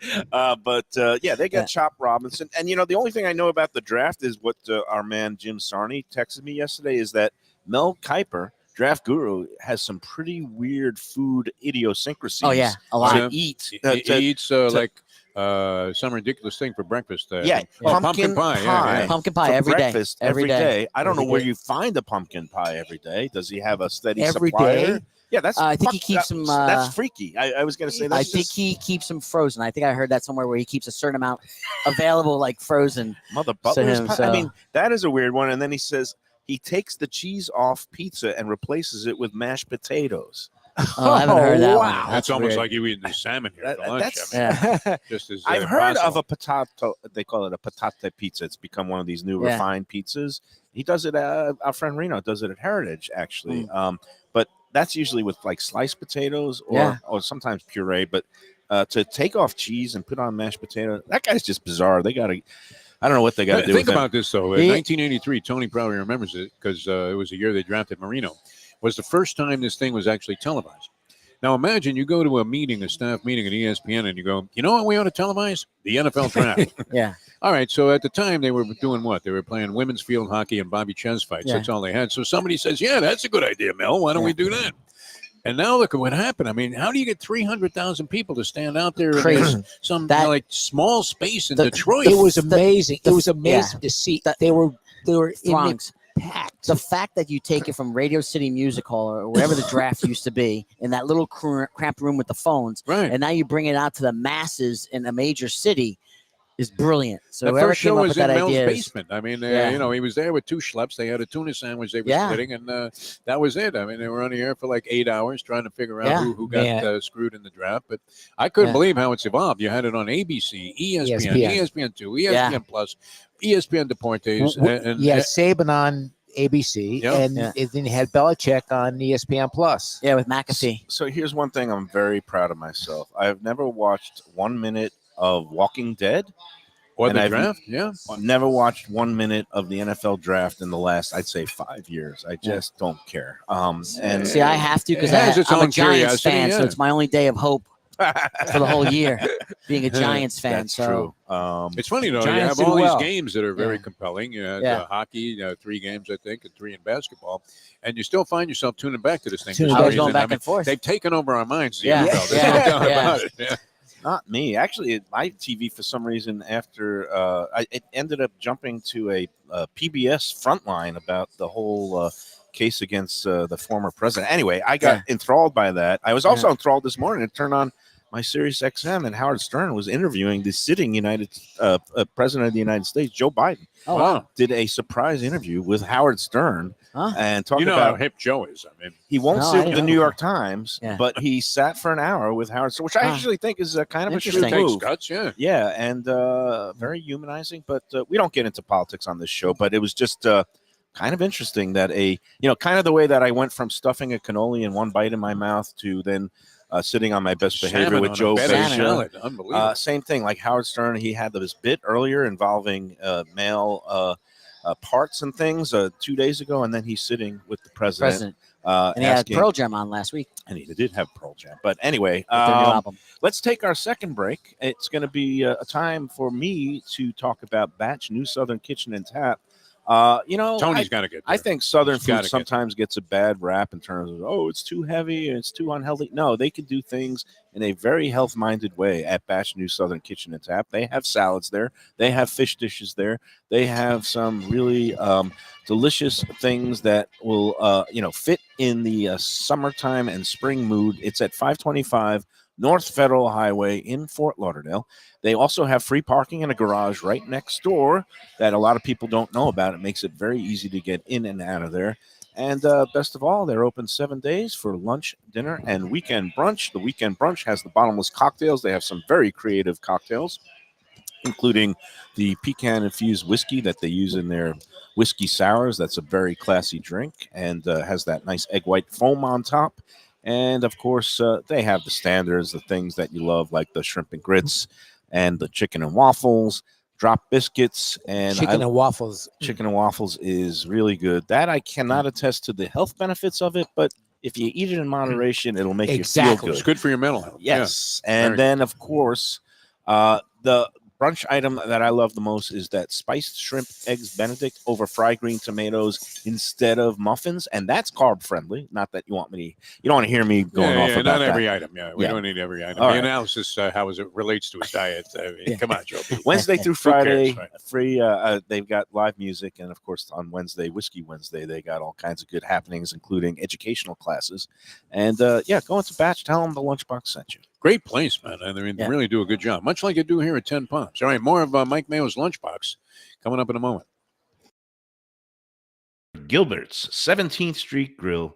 but yeah, they got Yeah. Chop Robinson, and the only thing I know about the draft is what our man Jim Sarney texted me yesterday is that Mel Kiper, draft guru, has some pretty weird food idiosyncrasies. oh yeah, a lot. To Yeah. eat. He eats like some ridiculous thing for breakfast. Yeah, Oh, pumpkin pie. Yeah, yeah. Pumpkin pie for every day. breakfast Every day. I don't know Every where day. you find a pumpkin pie every day. Does he have a steady Every supplier? day? Yeah, that's. I think he fuck- keeps that- them, That's freaky. I was going to say that's I think just he keeps them frozen. I think I heard that somewhere where he keeps a certain amount available, like frozen. Mother Butler's him, pie. I so- mean, that is a weird one. And then he says he takes the cheese off pizza and replaces it with mashed potatoes. Oh, I haven't heard that one. wow. That's almost weird. like you eating the salmon here for lunch. That's- Yeah. Just as I've heard of possible. a potato. They call it a patate pizza. It's become one of these new Yeah. refined pizzas. He does it. Our friend Reno does it at Heritage, actually. But that's usually with like sliced potatoes or sometimes puree. But to take off cheese and put on mashed potato, that guy's just bizarre. They got to. I don't know what they got to do. Think with him. about this though. In 1983, Tony probably remembers it because it was the year they drafted Marino. Was the first time this thing was actually televised. Now imagine you go to a meeting, a staff meeting at ESPN, and you go, you know what we ought to televise? The NFL draft. Yeah. All right, so at the time they were doing what? They were playing women's field hockey and Bobby Ches fights. Yeah. That's all they had. So somebody says, "Yeah, that's a good idea, Mel. Why don't we do that?" And now look at what happened. I mean, how do you get 300,000 people to stand out there Crazy. in some That- like small space in the- Detroit? It was amazing. It was amazing to see. They were in the Throngs. packed. The fact that you take it from Radio City Music Hall or wherever the draft used to be in that little cramped room with the phones, right. and now you bring it out to the masses in a major city is brilliant. So The whoever first came show up was with in that Mel's idea is, basement. I mean, Yeah. you know, he was there with two schleps. They had a tuna sandwich they were Yeah. splitting, and that was it. I mean, they were on the air for like 8 hours trying to figure out Yeah. who got Man. screwed in the draft. But I couldn't Yeah. believe how it's evolved. You had it on ABC, ESPN, ESPN. ESPN2, ESPN Plus, ESPN Deportes, and yeah, Saban on ABC, Yeah. and Yeah. then you had Belichick on ESPN Plus. yeah, with McAfee. So here's one thing I'm very proud of myself. I've never watched 1 minute of Walking Dead. or and the I've- draft. Yeah, I've never watched 1 minute of the NFL draft in the last, I'd say, 5 years. I just don't care. And See, I have to because It has its I'm a own Giants curiosity, fan, so yeah. it's my only day of hope for the whole year, being a Giants fan. that's so true. it's funny though. Giants you have all do these well. games that are very Yeah. compelling. You had Yeah. hockey, 3 games I think, and 3 in basketball, and you still find yourself tuning back to this thing. Tuning for I some was going reason. back I mean, and forth. they've taken over our minds. The Yeah. NFL. There's Yeah. no doubt Yeah. about it. Yeah. Not me. Actually, my TV, for some reason, after it ended up jumping to a PBS Frontline about the whole case against the former president. Anyway, I got enthralled by that. I was also enthralled this morning to turn on my Sirius XM, and Howard Stern was interviewing the sitting president of the United States, Joe Biden. Oh, wow. Did a surprise interview with Howard Stern Huh? and talked You know about how hip Joe is. I mean, he won't No, I sit with didn't the know. New York Times, Yeah. but he sat for an hour with Howard Stern, which I Ah. actually think is a kind of a shrewd Interesting. takes move. guts. Yeah. Yeah, and very humanizing. But we don't get into politics on this show. But it was just kind of interesting that kind of the way that I went from stuffing a cannoli in one bite in my mouth to then sitting on my best behavior Salmon with on a Joe bed of Beja. salad. Unbelievable. Same thing, like Howard Stern. He had this bit earlier involving male parts and things 2 days ago, and then he's sitting with the president. And he had Asking, Pearl Jam on last week and he did have Pearl Jam. But anyway, with their new album. let's take our second break. It's going to be a time for me to talk about Batch New Southern Kitchen and Tap. Tony's got to get there. I think Southern He's gotta food get sometimes gets a bad rap in terms of, it's too heavy and it's too unhealthy. No, they can do things in a very health-minded way at Batch New Southern Kitchen and Tap. They have salads there. They have fish dishes there. They have some really delicious things that will, fit in the summertime and spring mood. It's at 525 North Federal Highway in Fort Lauderdale. They also have free parking in a garage right next door that a lot of people don't know about. It makes it very easy to get in and out of there. And best of all, they're open 7 days for lunch, dinner, and weekend brunch. The weekend brunch has the bottomless cocktails. They have some very creative cocktails, including the pecan-infused whiskey that they use in their whiskey sours. That's a very classy drink and has that nice egg white foam on top. And, of course, they have the standards, the things that you love, like the shrimp and grits and the chicken and waffles, drop biscuits. And Chicken and waffles. chicken and waffles is really good. That I cannot attest to the health benefits of it, but if you eat it in moderation, it'll make you Exactly. feel It's good. good for your mental health. Yes. Very And then, of course, the brunch item that I love the most is that spiced shrimp eggs Benedict over fried green tomatoes instead of muffins. And that's carb friendly. Not that you don't want to hear me going off about not that. every item. Yeah, we Yeah. don't need every item. All The right. analysis, how it relates to his diet. I mean, come on, Joe. Wednesday through Who cares, Friday, right? free. They've got live music, and of course on Wednesday, Whiskey Wednesday, they got all kinds of good happenings, including educational classes. And go into Batch. Tell them the Lunchbox sent you. Great place, man. I mean, they really do a good job, much like you do here at 10 Palms. All right, more of Mike Mayo's Lunchbox coming up in a moment. Gilbert's 17th Street Grill.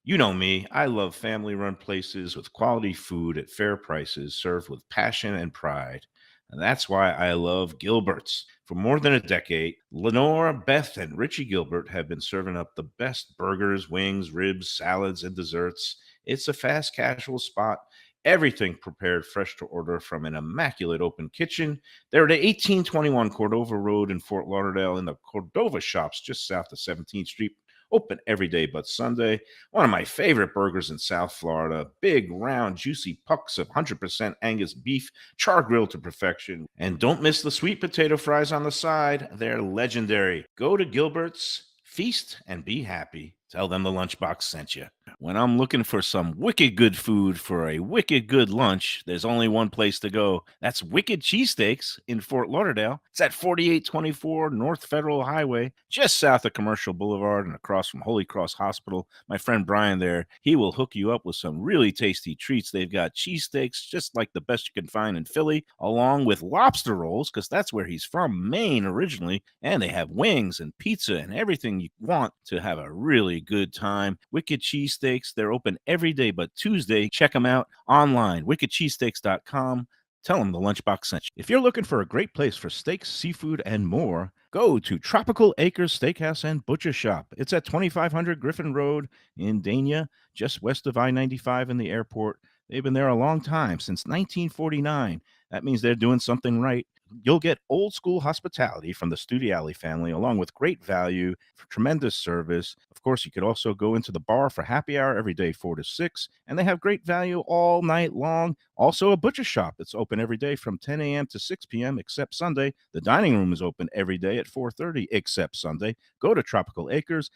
You know me, I love family-run places with quality food at fair prices served with passion and pride. And that's why I love Gilbert's. For more than a decade, Lenore, Beth, and Richie Gilbert have been serving up the best burgers, wings, ribs, salads, and desserts. It's a fast casual spot. Everything prepared fresh to order from an immaculate open kitchen. They're at 1821 Cordova Road in Fort Lauderdale in the Cordova Shops just south of 17th Street. open every day but Sunday. One of my favorite burgers in South Florida. Big, round, juicy pucks of 100% Angus beef, char grilled to perfection. And don't miss the sweet potato fries on the side. They're legendary. Go to Gilbert's, feast, and be happy. Tell them the Lunchbox sent you. When I'm looking for some wicked good food for a wicked good lunch, there's only one place to go. That's Wicked Cheesesteaks in Fort Lauderdale. It's at 4824 North Federal Highway, just south of Commercial Boulevard and across from Holy Cross Hospital. My friend Brian there, he will hook you up with some really tasty treats. They've got cheesesteaks, just like the best you can find in Philly, along with lobster rolls, because that's where he's from, Maine originally. And they have wings and pizza and everything you want to have a really good time. Wicked Cheesesteaks, they're open every day but Tuesday. Check them out online, wickedcheesesteaks.com. Tell them the Lunchbox sent you. If you're looking for a great place for steaks, seafood, and more, go to Tropical Acres Steakhouse and Butcher Shop. It's at 2500 Griffin Road in Dania, just west of I-95 and the airport. They've been there a long time, since 1949. That means they're doing something right. You'll get old school hospitality from the Studiali family, along with great value, tremendous service. Of course, you could also go into the bar for happy hour every day, 4 to 6, and they have great value all night long. Also, a butcher shop that's open every day from 10 a.m. to 6 p.m. except Sunday. The dining room is open every day at 4:30 except Sunday. Go to Tropical Acres.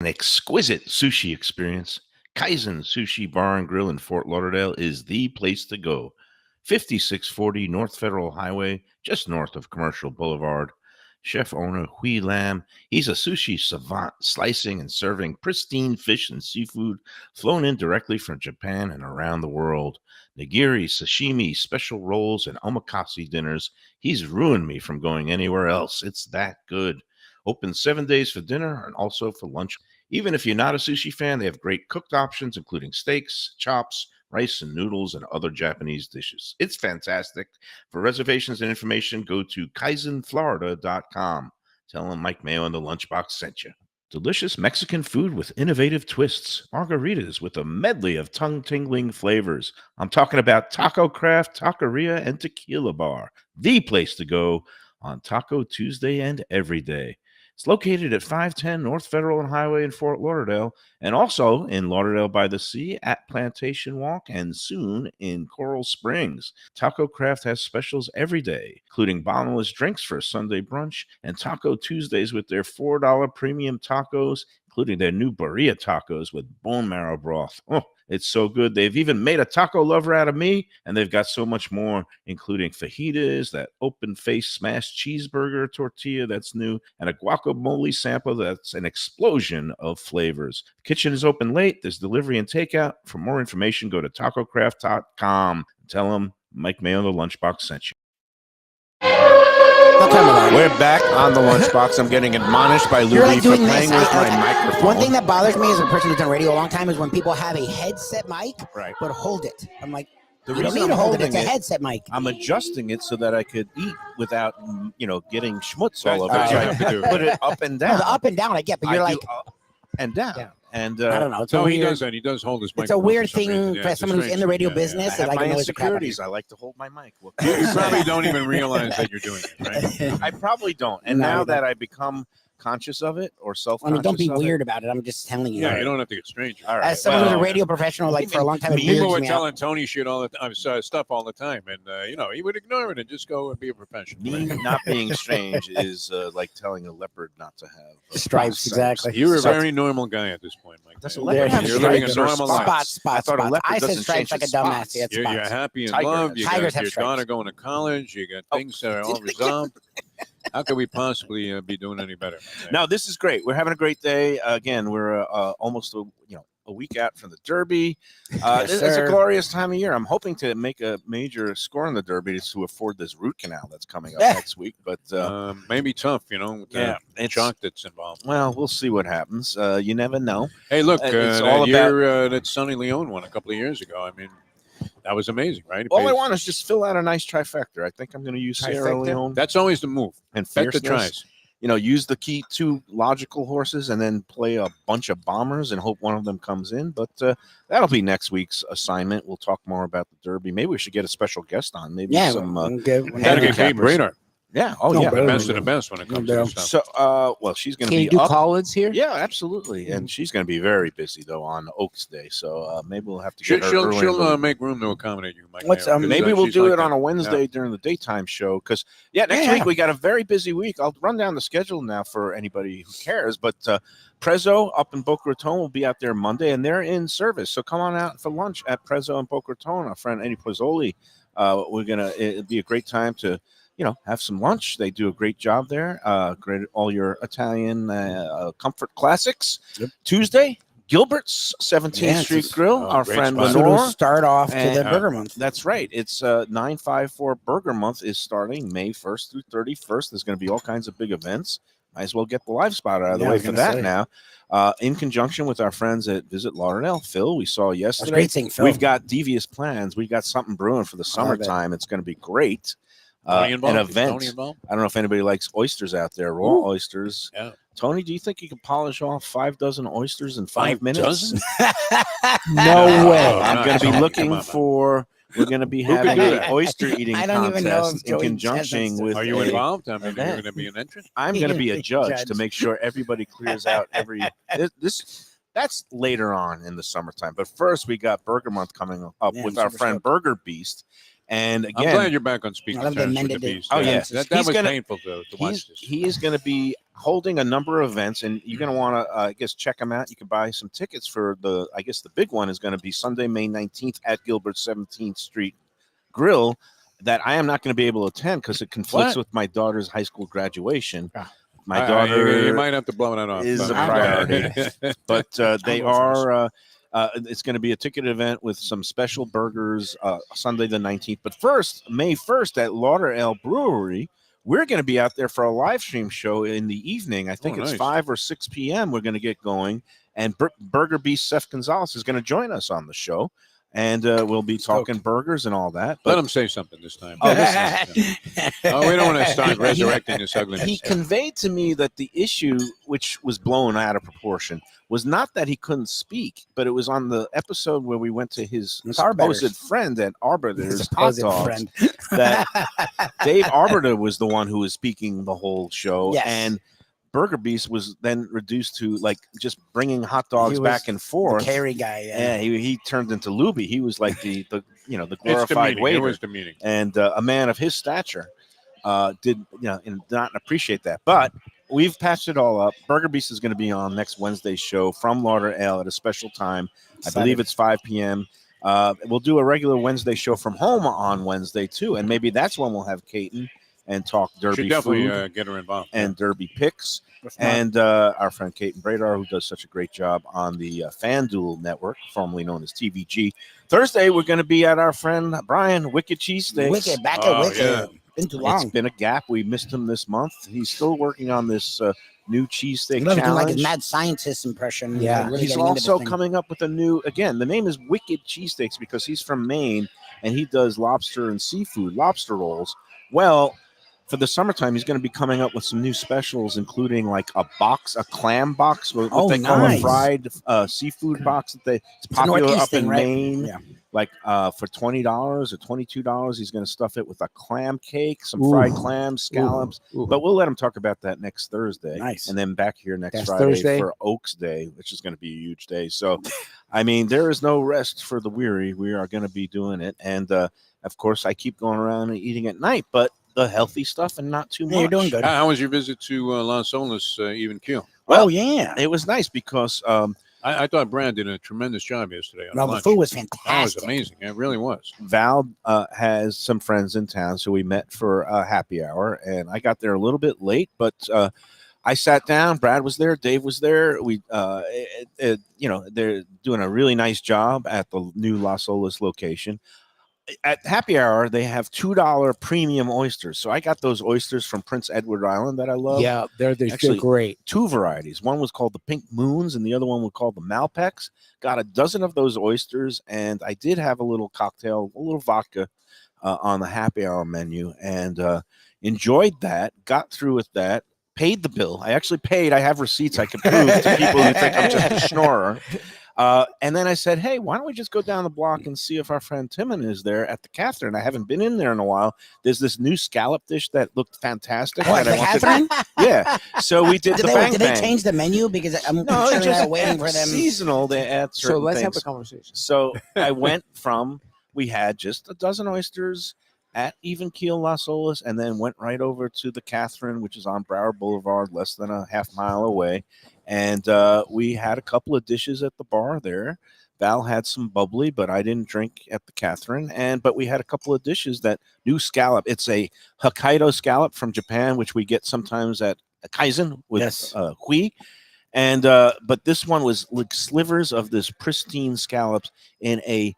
An exquisite sushi experience. Kaizen Sushi Bar and Grill in Fort Lauderdale is the place to go. 5640 North Federal Highway, just north of Commercial Boulevard. Chef owner Hui Lam, he's a sushi savant, slicing and serving pristine fish and seafood flown in directly from Japan and around the world. Nigiri, sashimi, special rolls, and omakase dinners. He's ruined me from going anywhere else. It's that good. Open 7 days for dinner and also for lunch. Even if you're not a sushi fan, they have great cooked options, including steaks, chops, rice and noodles, and other Japanese dishes. It's fantastic. For reservations and information, go to kaizenflorida.com. Tell them Mike Mayo and the Lunchbox sent you. Delicious Mexican food with innovative twists. Margaritas with a medley of tongue-tingling flavors. I'm talking about Taco Craft, Taqueria, and Tequila Bar. The place to go on Taco Tuesday and every day. It's located at 510 North Federal and Highway in Fort Lauderdale, and also in Lauderdale by the Sea at Plantation Walk, and soon in Coral Springs. Taco Craft has specials every day, including bottomless drinks for a Sunday brunch, and Taco Tuesdays with their $4 premium tacos, including their new birria tacos with bone marrow broth. Oh, it's so good. They've even made a taco lover out of me, and they've got so much more, including fajitas, that open-faced smashed cheeseburger tortilla that's new, and a guacamole sample that's an explosion of flavors. The kitchen is open late. There's delivery and takeout. For more information, go to tacocraft.com. Tell them Mike Mayo, the Lunchbox, sent you. We're back on the Lunchbox. I'm getting admonished by You're Lubie like for doing playing this. with my microphone. One thing that bothers me as a person who's done radio a long time is when people have a headset mic, Right. but hold it. I'm like, The you don't reason need I'm to hold it. holding It's a it, headset mic. I'm adjusting it so that I could eat without, getting schmutz all over That's it. what So you I have to do. put it up and No, down. the up and down I get, but you're I like, do up and down. Yeah. And I don't know. It's No, a he weird. does that. He does hold his It's a microphone weird for some reason. thing Yeah, for it's a someone who's strange in the radio thing. Yeah, business. I That have like my annoys the crap out of insecurities. I like to hold my mic. What You can I probably say? don't even realize that you're doing it, right? I probably don't. And No, now you that I become conscious of it or I self-conscious mean, don't be of weird about it. I'm just telling you. Yeah, you don't have to get strange. All right. As someone who's a well, radio professional, like for a long time, it me- weirds People were me out. telling Tony shit all the time, stuff all the time, and he would ignore it and just go and be a professional. Me right? not being strange is like telling a leopard not to have Stripes, exactly. You're a So- very normal guy at this point, Mike. Does a man. leopard have You're living a stripes or normal life. Spots, spots, I thought a spots. leopard I said doesn't stripes change like a its dumbass. spots. He had You're spots. happy in Tiger love. has You Tigers got have your stripes. daughter going to college. You got things that are all resolved. How could we possibly be doing any better? No, this is great. We're having a great day. Again, we're almost a week out from the Derby. It's a sir. glorious time of year. I'm hoping to make a major score in the Derby to afford this root canal that's coming up Yeah. next week. But Maybe tough, with the yeah, it's chalk that's involved. well, we'll see what happens. You never know. Hey, look, It's that all year that Sonny Leone won a couple of years ago. I mean, that was amazing, right? All I want is just fill out a nice trifecta. I think I'm going to use Sierra Trifecta? Leone That's always the move. and Bet the fierceness. tries. Use the key two logical horses and then play a bunch of bombers and hope one of them comes in. But that'll be next week's assignment. We'll talk more about the Derby. Maybe we should get a special guest on. Maybe Yeah, some good. Gotta get Kate handicappers. Brainerd. Yeah. Oh, No, yeah. The better best than of the best when it comes to better. this stuff. So, well, she's going to Can be you do up. call-ins here? Yeah, absolutely. And she's going to be very busy, though, on Oaks Day. So maybe we'll have to She'll, get her she'll, early in the she'll week. make room to accommodate you, Mike. What's, Mayo, 'cause, Maybe we'll she's do like it on that. a Wednesday Yeah. during the daytime show. Because, next Yeah. week we got a very busy week. I'll run down the schedule now for anybody who cares. But Prezzo up in Boca Raton will be out there Monday, and they're in service. So come on out for lunch at Prezzo in Boca Raton. Our friend Eddie Pozzoli. It'll be a great time to have some lunch. They do a great job there. Great, all your Italian comfort classics. Yep. Tuesday, Gilbert's 17th Yeah, Street it's Grill. a Our great friend spot. So to Lenore. start off to And- the Burger Month. That's right. It's 954 Burger Month is starting May 1st through 31st. There's going to be all kinds of big events. Might as well get the live spot out of the Yeah, I way was for gonna that say. now. In conjunction with our friends at Visit Lauderdale, Phil, we saw That's yesterday. great seeing Phil. We've got devious plans. We've got something brewing for the I love it. summertime. It's going to be great. Tony An involved? Is event. Tony involved? I don't know if anybody likes oysters out there, raw oysters. Yeah. Tony, do you think you can polish off 5 dozen oysters in 5 minutes? dozen? No way. I'm going to be Come looking on, man. for. We're going to be Who could having do an that? oyster eating I don't even know contest if in Joey conjunction Chestnut's- with. Are you a- involved? I mean, you're event. going to be an entrant? I'm going to be a judge to Judge. make sure everybody clears out every. That's later on in the summertime. But first, we got Burger Month coming up Yeah, with I'm our super friend stoked. Burger Beast, and I'm glad again, you're back on speaking I love the terms with the amended beast. Oh, Yeah. yeah. That He's was gonna- painful to watch this. he is going to be holding a number of events, and you're going to want to, I guess, check them out. You can buy some tickets for the. I guess the big one is going to be Sunday, May 19th at Gilbert's 17th Street Grill. That I am not going to be able to attend because it conflicts What? with my daughter's high school graduation. Ah. My You daughter might have to blow that off. is but- a priority. but they I'll go are. It's going to be a ticket event with some special burgers Sunday the 19th. But first, May 1st at Lauderdale Brewery, we're going to be out there for a live stream show in the evening. I think Oh, it's nice. 5 or 6 p.m. We're going to get going. And Burger Beast Seth Gonzalez is going to join us on the show. And we'll be talking burgers and all that. Let But him say something this time. Oh, Oh, we don't want to start He- resurrecting this ugliness. he conveyed to me that the issue, which was blown out of proportion, was not that he couldn't speak, but it was on the episode where we went to his It's Arbiter's. supposed friend at Arbiter's Hot Supposed Dogs. friend. That Dave Arbiter was the one who was speaking the whole show, Yes. and Burger Beast was then reduced to like just bringing hot dogs He was back and The forth. carry guy. Yeah, he turned into Lubie. He was like the It's glorified demeaning. It waiter, was demeaning. and a man of his stature did not appreciate that. But we've patched it all up. Burger Beast is going to be on next Wednesday's show from Lauderdale at a special time. I believe it's 5 p.m. We'll do a regular Wednesday show from home on Wednesday too, and maybe that's when we'll have Caton and talk Derby Should definitely food get her involved. and Derby picks. If not, And our friend Caton Bradar, who does such a great job on the FanDuel network, formerly known as TVG. Thursday, we're going to be at our friend Brian Wicked Cheesesteaks. Wicked, back Oh, at Wicked. yeah. Been too It's long. been a gap. We missed him this month. He's still working on this new cheesesteak He loves doing like challenge. his mad scientist impression. Yeah. really He's getting into also this thing. coming up with a new, again, the name is Wicked Cheesesteaks because he's from Maine and he does lobster and seafood, lobster rolls. Well, for the summertime, he's going to be coming up with some new specials, including like a clam box, what Oh, they call a nice. fried seafood box. It's It's a popular Northeast up thing, in right? Maine. Yeah. Like for $20 or $22, he's going to stuff it with a clam cake, some Ooh. fried clams, scallops. Ooh. But we'll let him talk about that next Thursday. Nice. And then back here next That's Friday Thursday? for Oaks Day, which is going to be a huge day. So, I mean, there is no rest for the weary. We are going to be doing it. And, of course, I keep going around and eating at night, but the healthy stuff and not too much. Yeah, you're doing good. How was your visit to Los Olas, even Q? Well, Oh, yeah. It was nice because I thought Brad did a tremendous job yesterday. On No, the lunch. food was That was fantastic. amazing. It really was. Val has some friends in town, so we met for a happy hour, and I got there a little bit late, but I sat down. Brad was there. Dave was there. We, they're doing a really nice job at the new Las Olas location. At happy hour, they have $2 premium oysters. So I got those oysters from Prince Edward Island that I love. Yeah, they're Actually, great. 2 varieties. One was called the Pink Moons, and the other one was called the Malpecs. Got a dozen of those oysters, and I did have a little cocktail, a little vodka on the happy hour menu, and enjoyed that. Got through with that. Paid the bill. I actually paid. I have receipts I can prove to people who think I'm just a schnorrer. And then I said, hey, why don't we just go down the block and see if our friend Timon is there at the Catherine? I haven't been in there in a while. There's this new scallop dish that looked fantastic. What, that the I wanted Catherine? Yeah. So we did the bang Did they bang. change the menu? Because I'm No, sure it's they're just waiting for them. seasonal. They add certain So let's things. have a conversation. So I went we had just a dozen oysters at Even Keel Las Olas, and then went right over to the Catherine, which is on Broward Boulevard, less than a half mile away. And we had a couple of dishes at the bar there. Val had some bubbly, but I didn't drink at the Catherine. But we had a couple of dishes that new scallop. It's a Hokkaido scallop from Japan, which we get sometimes at Kaizen with hui. And but this one was like slivers of this pristine scallops in a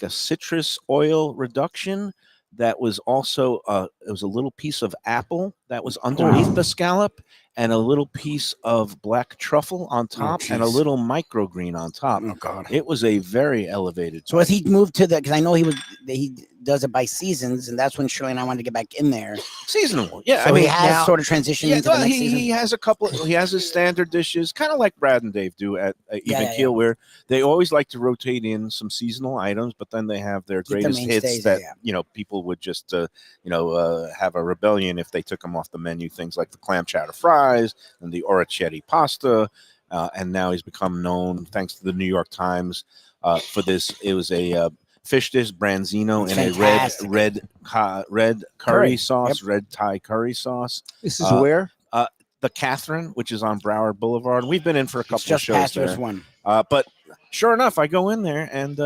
citrus oil reduction that was also it was a little piece of apple that was underneath the scallop, and a little piece of black truffle on top, and a little microgreen on top. Oh God! It was a very elevated. So as he moved to because I know he does it by seasons, and that's when Shirley and I wanted to get back in there. Seasonal, yeah. So he has sort of transitioned into the next season. He has a couple. He has his standard dishes, kind of like Brad and Dave do at Even Keel, where they always like to rotate in some seasonal items, but then they have their greatest hits that people would just have a rebellion if they took them off the menu. Things like the clam chowder fries and the orecchiette pasta, and now he's become known thanks to the New York Times for this. It was a fish dish branzino in a red curry sauce, red Thai curry sauce. This is where? The Catherine, which is on Broward Boulevard. We've been in for a couple of shows past there. this one. But sure enough, I go in there, and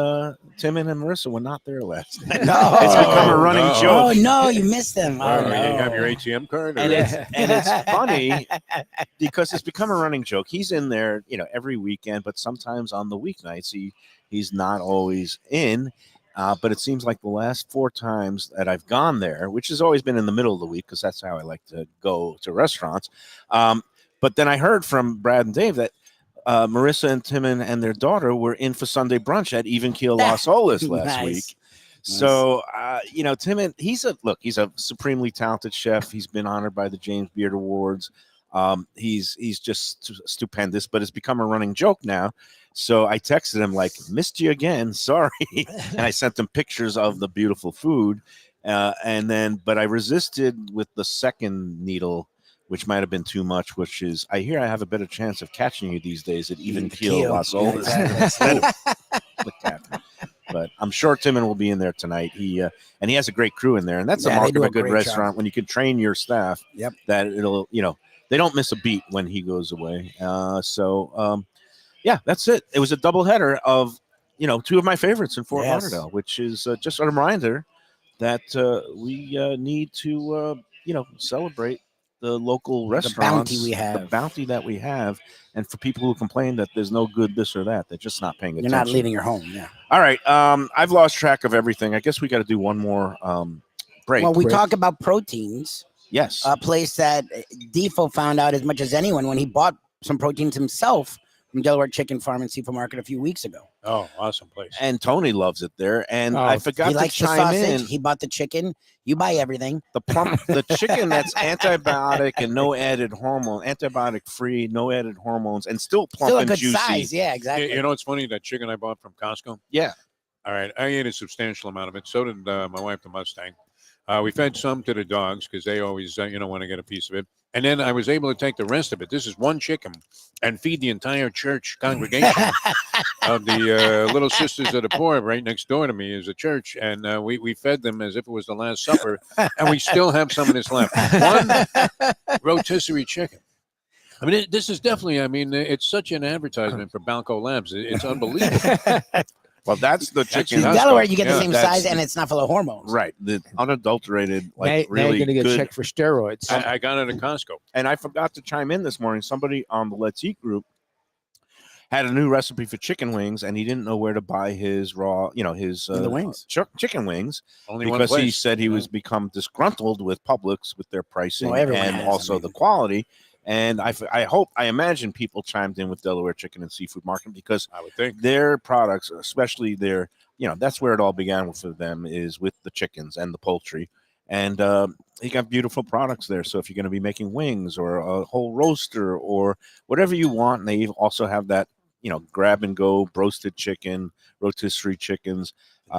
Timon and Marissa were not there last night. No. It's become a running joke. Oh no, you missed them. Oh, no. You have your ATM card? And it's funny because it's become a running joke. He's in there, every weekend, but sometimes on the weeknights he's not always in. But it seems like the last 4 times that I've gone there, which has always been in the middle of the week because that's how I like to go to restaurants. But then I heard from Brad and Dave that Marissa and Timon and their daughter were in for Sunday brunch at Even Keel Las Olas last week. So, Timon, he's a supremely talented chef. He's been honored by the James Beard Awards. He's just stupendous, but it's become a running joke now. So I texted him missed you again, sorry. And I sent him pictures of the beautiful food. But I resisted with the second needle, which might have been too much, which is, I hear I have a better chance of catching you these days at Even Keel Las Olas. But I'm sure Timon will be in there tonight. He has a great crew in there, and that's the mark of a good restaurant when you can train your staff. Yep. That it'll they don't miss a beat when he goes away. That's it. It was a doubleheader of 2 of my favorites in Fort Lauderdale, which is just a reminder that we need to celebrate the local restaurants, the bounty that we have, and for people who complain that there's no good this or that, they're just not paying attention. You're not leaving your home. Yeah. All right. I've lost track of everything. I guess we got to do one more break. Well, we talk about proteins. Yes. A place that Defo found out as much as anyone when he bought some proteins himself from Delaware Chicken Farm and Seafood Market a few weeks ago. Oh, awesome place. And Tony loves it there. And I forgot to chime in. He bought the chicken. You buy everything. The chicken that's antibiotic and no added hormone, antibiotic free, no added hormones, and still plump still a and good juicy. size. Yeah, exactly. You know what's funny? That chicken I bought from Costco? Yeah. All right. I ate a substantial amount of it. So did my wife, the Mustang. We fed some to the dogs because they always, want to get a piece of it. And then I was able to take the rest of it. This is one chicken and feed the entire church congregation of the Little Sisters of the Poor. Right next door to me is a church. And we fed them as if it was the Last Supper. And we still have some of this left. One rotisserie chicken. I mean, this is definitely, it's such an advertisement for Balco Labs. It's unbelievable. Well, that's the chicken. In Delaware, you get the same size, and it's not full of hormones. Right. The unadulterated, now really you're going to get good. checked for steroids. I got it at Costco. And I forgot to chime in this morning. Somebody on the Let's Eat group had a new recipe for chicken wings, and he didn't know where to buy his raw, his the wings, chicken wings, only because one place. He said he was become disgruntled with Publix with their pricing and also the quality. And I imagine people chimed in with Delaware Chicken and Seafood Market because I would think their products, especially their, that's where it all began for them, is with the chickens and the poultry. And you got beautiful products there. So if you're going to be making wings or a whole roaster or whatever you want, and they also have that, grab and go roasted chicken, rotisserie chickens.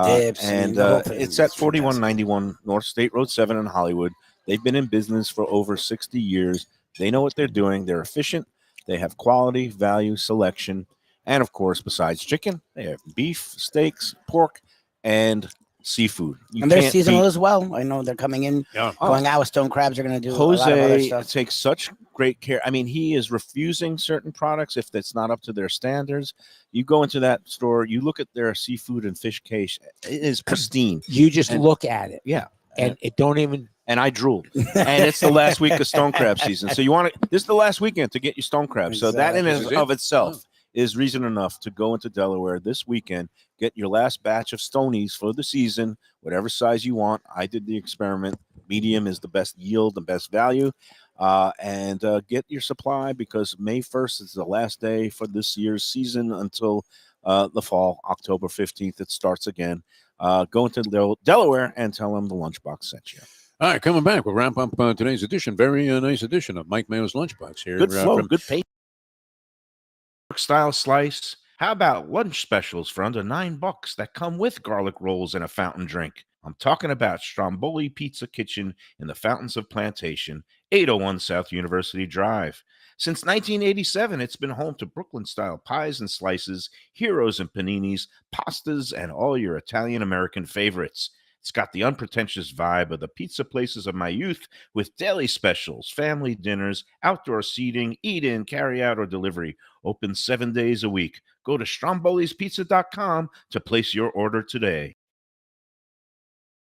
Dips and the whole thing. it's at 4191 North State Road 7 in Hollywood. They've been in business for over 60 years. They know what they're doing. They're efficient. They have quality, value, selection. And of course, besides chicken, they have beef, steaks, pork, and seafood. And they're seasonal as well. I know they're coming in, Yeah. going out with stone crabs. They're going to do a lot of other Jose stuff. takes such great care. I mean, he is refusing certain products if that's not up to their standards. You go into that store, you look at their seafood and fish case, it is pristine. You just look at it. Yeah. And it don't even. And I drooled. And it's the last week of stone crab season. So this is the last weekend to get your stone crab. So that in and of itself is reason enough to go into Delaware this weekend, get your last batch of stonies for the season, whatever size you want. I did the experiment. Medium is the best yield, the best value. And get your supply because May 1st is the last day for this year's season until the fall, October 15th. It starts again. Go into Delaware and tell them the Lunchbox sent you. All right, coming back. We'll wrap up today's edition. Very nice edition of Mike Mayo's Lunchbox here. Good flow, good pace. Style slice. How about lunch specials for under $9 that come with garlic rolls and a fountain drink? I'm talking about Stromboli Pizza Kitchen in the Fountains of Plantation, 801 South University Drive. Since 1987, it's been home to Brooklyn-style pies and slices, heroes and paninis, pastas, and all your Italian-American favorites. It's got the unpretentious vibe of the pizza places of my youth with daily specials, family dinners, outdoor seating, eat-in, carry-out, or delivery. Open 7 days a week. Go to strombolispizza.com to place your order today.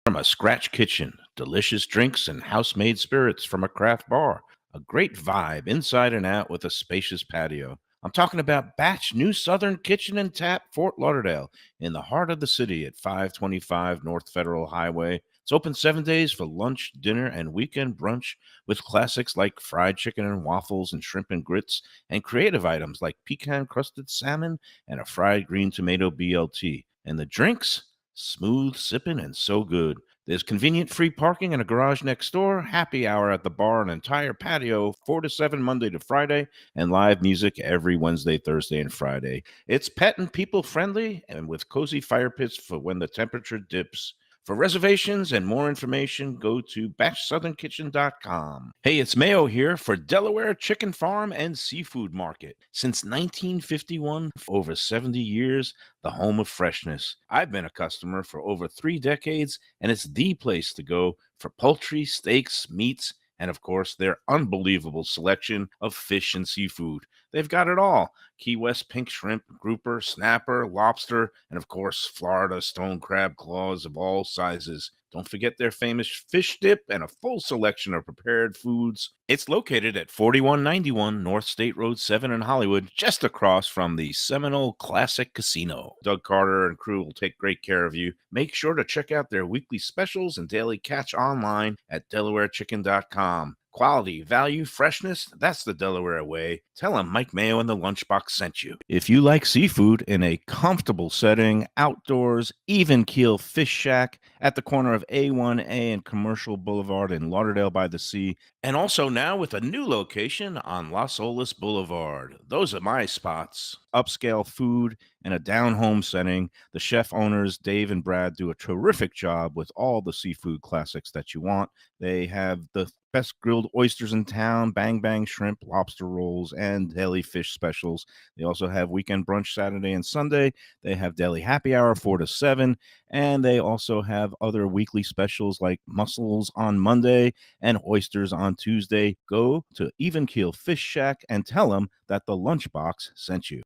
From a scratch kitchen, delicious drinks and house-made spirits from a craft bar. A great vibe inside and out with a spacious patio. I'm talking about Batch New Southern Kitchen and Tap, Fort Lauderdale, in the heart of the city at 525 North Federal Highway. It's open 7 days for lunch, dinner, and weekend brunch with classics like fried chicken and waffles and shrimp and grits, and creative items like pecan-crusted salmon and a fried green tomato BLT. And the drinks? Smooth sipping and so good. There's convenient free parking and a garage next door, happy hour at the bar, an entire patio, 4 to 7 Monday to Friday, and live music every Wednesday, Thursday, and Friday. It's pet and people friendly and with cozy fire pits for when the temperature dips. For reservations and more information, go to batchsouthernkitchen.com. Hey, it's Mayo here for Delaware Chicken Farm and Seafood Market. Since 1951, for over 70 years, the home of freshness. I've been a customer for over 3 decades, and it's the place to go for poultry, steaks, meats, and of course, their unbelievable selection of fish and seafood. They've got it all. Key West pink shrimp, grouper, snapper, lobster, and of course, Florida stone crab claws of all sizes. Don't forget their famous fish dip and a full selection of prepared foods. It's located at 4191 North State Road 7 in Hollywood, just across from the Seminole Classic Casino. Doug Carter and crew will take great care of you. Make sure to check out their weekly specials and daily catch online at DelawareChicken.com. Quality, value, freshness, that's the Delaware way. Tell them Mike Mayo and the Lunchbox sent you. If you like seafood in a comfortable setting, outdoors, even keel fish shack at the corner of A1A and Commercial Boulevard in Lauderdale by the Sea, and also now with a new location on Las Olas Boulevard. Those are my spots. Upscale food and a down-home setting. The chef owners, Dave and Brad, do a terrific job with all the seafood classics that you want. They have the best grilled oysters in town, bang bang shrimp, lobster rolls, and daily fish specials. They also have weekend brunch Saturday and Sunday. They have daily happy hour 4 to 7, and they also have other weekly specials like mussels on Monday and oysters on Tuesday. Go to Even Keel Fish Shack and tell them that the Lunchbox sent you.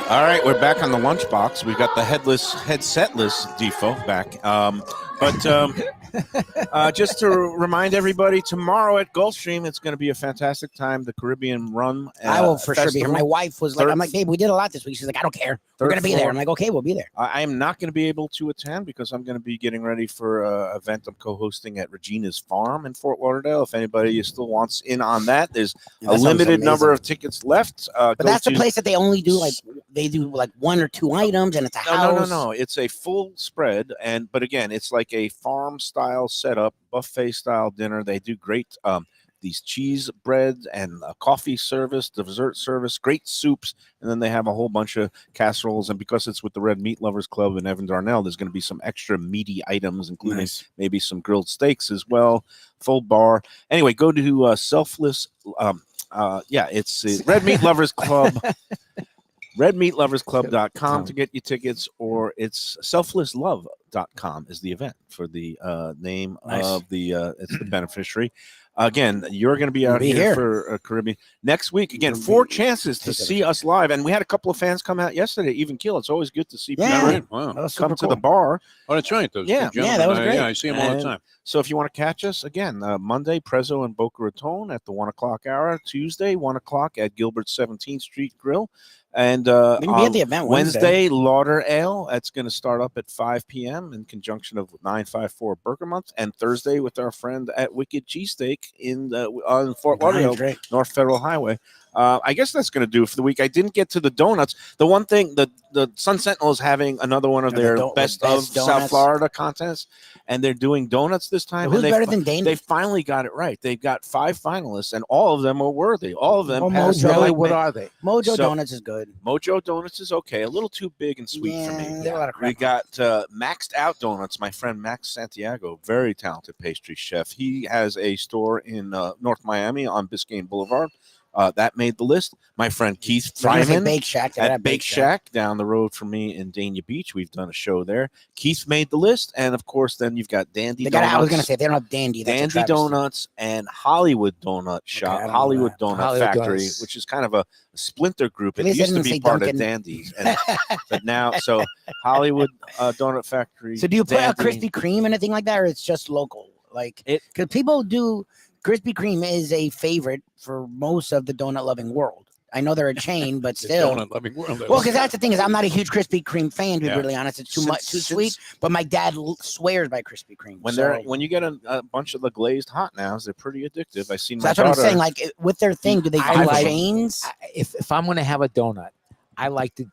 All right, we're back on the Lunchbox. We've got the headsetless Defo back. Just to remind everybody, tomorrow at Gulfstream, it's going to be a fantastic time. The Caribbean Rum. I will for sure be here. My wife was like, I'm like, babe, we did a lot this week. She's like, I don't care. We're going to be there. I'm like, okay, we'll be there. I am not going to be able to attend because I'm going to be getting ready for an event I'm co-hosting at Regina's Farm in Fort Lauderdale. If anybody still wants in on that, there's a limited number of tickets left. But that's the place that they only do they do 1 or 2 items, and it's a house. No. It's a full spread, but again, it's like a farm style setup, buffet style dinner. They do great these cheese bread and a coffee service, the dessert service, great soups, and then they have a whole bunch of casseroles. And because it's with the Red Meat Lovers Club in Evan Darnell, there's going to be some extra meaty items, including maybe some grilled steaks as well. Full bar. Anyway, go to Selfless. It's Red Meat Lovers Club. redmeatloversclub.com to get your tickets, or it's selflesslove.com is the event for the name of the it's the beneficiary. Again, you're going to be out here for Caribbean next week. Again, 4 chances to see us live, and we had a couple of fans come out yesterday. Even Keel, it's always good to see people come to the bar. Oh, that's right. Those that was great. I see them all the time. So if you want to catch us again, Monday, Prezzo and Boca Raton at the 1 o'clock hour. Tuesday, 1 o'clock at Gilbert 17th Street Grill. And be at the event Wednesday, Lauder Ale. That's going to start up at 5 p.m. in conjunction of 954 Burger Month. And Thursday with our friend at Wicked Cheesesteak on Fort Lauderdale, North Federal Highway. I guess that's going to do it for the week. I didn't get to the donuts. The one thing, the Sun Sentinel is having another one of their best of South Florida contests, and they're doing donuts this time. Who's better than Dandy? They finally got it right. They've got 5 finalists, and all of them are worthy. All of them passed. What are they? Mojo Donuts is good. Mojo Donuts is okay. A little too big and sweet for me. They're a lot of crap. We got Maxed Out Donuts. My friend Max Santiago, very talented pastry chef. He has a store in North Miami on Biscayne Boulevard. That made the list. My friend Keith Fryman Bake Shack at Bake Shack down the road from me in Dania Beach. We've done a show there. Keith made the list, and of course, then you've got Dandy Donuts. I was going to say they don't have Dandy. Dandy Donuts and Hollywood Donut Shop, Hollywood Donut Factory, which is kind of a splinter group. It used to be part of Dandy's, but now Hollywood Donut Factory. So do you put a Krispy Kreme, anything like that, or it's just local? Like, because people do. Krispy Kreme is a favorite for most of the donut-loving world. I know they're a chain, but still. Donut-loving world. Well, because that's the thing is I'm not a huge Krispy Kreme fan, to be really honest. It's too sweet. But my dad swears by Krispy Kreme. When you get a bunch of the glazed hot nows, they're pretty addictive. I've seen. That's what I'm saying. Like with their thing, do they do chains? If I'm going to have a donut, I like to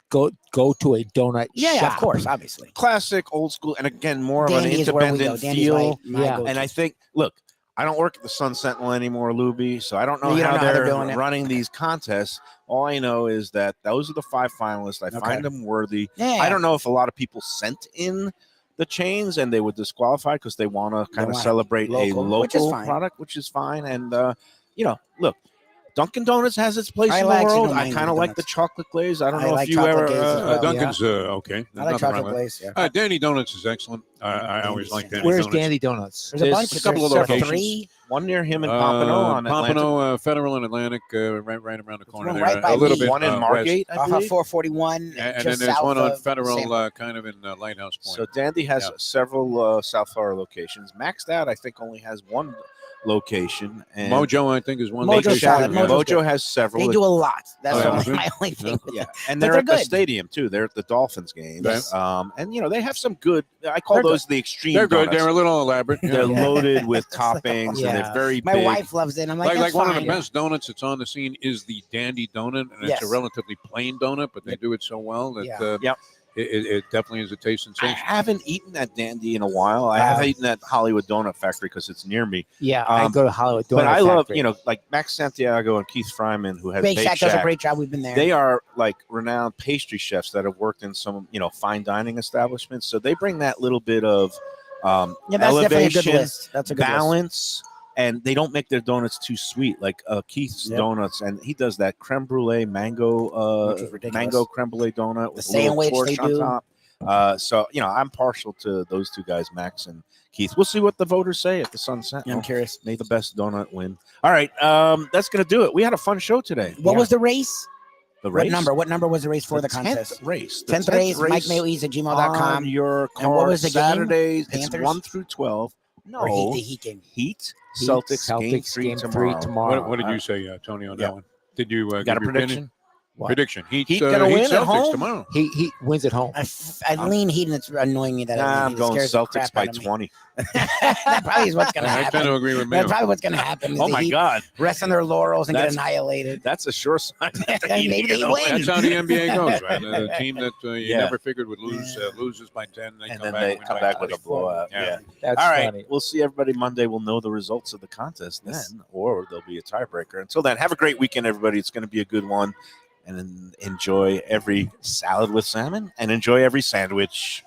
go to a donut shop. Yeah, of course, obviously. Classic, old school, and again, more of an independent feel. And I think, look. I don't work at the Sun Sentinel anymore, Lubie, so I don't know how they're running these contests. All I know is that those are the 5 finalists. I find them worthy. Yeah. I don't know if a lot of people sent in the chains and they would disqualify because they want to kind of celebrate a local product, which is fine. And, look. Dunkin' Donuts has its place in the world. I kind of like the chocolate glaze. I don't know if you ever. Dunkin's okay. I like chocolate glaze. Yeah. Dandy Donuts is excellent. I always like Dandy Where's Donuts. Dandy Donuts? There's a bunch. A couple of locations. 3. One near him in Pompano on Atlantic. Pompano, Federal and Atlantic, right around the corner there. Right by a little me. bit. One in Margate, I Off believe. of 441. And then there's one on Federal, kind of in Lighthouse Point. So Dandy has several South Florida locations. Maxed Out, I think, only has one location. And Mojo, I think, is one Mojo location. Mojo has several. They do a lot. That's yeah. my only thing. Yeah, and they're at the stadium too. They're at the Dolphins games. And they have some good. I call those the extreme. They're good. Donuts. They're a little elaborate. They're loaded with toppings, and they're very My big. wife loves it. I'm like one of the best donuts that's on the scene is the Dandy Donut, and it's a relatively plain donut, but they do it so well that it definitely is a taste sensation. I haven't eaten at Dandy in a while. I have eaten at Hollywood Donut Factory because it's near me. Yeah, I go to Hollywood Donut But I Factory. love, like Max Santiago and Keith Fryman, who has Bake Shack does a great job. We've been there. They are like renowned pastry chefs that have worked in some, fine dining establishments. So they bring that little bit of that's elevation, definitely a good list. That's a good balance. And they don't make their donuts too sweet, like Keith's Donuts, and he does that creme brulee mango creme brulee donut with the a little sandwich torch on top. So I'm partial to those two guys, Max and Keith. We'll see what the voters say at the Sunset. I'm curious. May the best donut win. All right, that's gonna do it. We had a fun show today. What was the race? The race? What number was the race for the contest? 10th race. 10th race. MikeMayoEase@gmail.com. On your And what was the game? Saturdays. It's Panthers? 1 through 12. No, Or the Heat game. Heat. Celtics game 3 tomorrow. What did you say, Tony, on that one? Did you got give a your prediction? What? Prediction. Heat gonna win at Celtics home? tomorrow. He wins at home. I lean Heat, and it's annoying me that I I'm lean Heat. It going scares the Celtics crap by out of me. 20. That probably is what's going to I tend happen. to agree with That's Mayo. probably what's going to happen. is Oh the my Heat God, rest on their laurels and get That's- annihilated. that's a sure sign. that the Heat Maybe are they gonna win. That's how the NBA goes, right? The team that you Yeah. never figured would lose loses by 10. They And come then back they and win come by back with a 24. blowout. Yeah. Yeah. That's All right. funny. We'll see everybody Monday. We'll know the results of the contest then, or there'll be a tiebreaker. Until then, have a great weekend, everybody. It's going to be a good one. And enjoy every salad with salmon and enjoy every sandwich.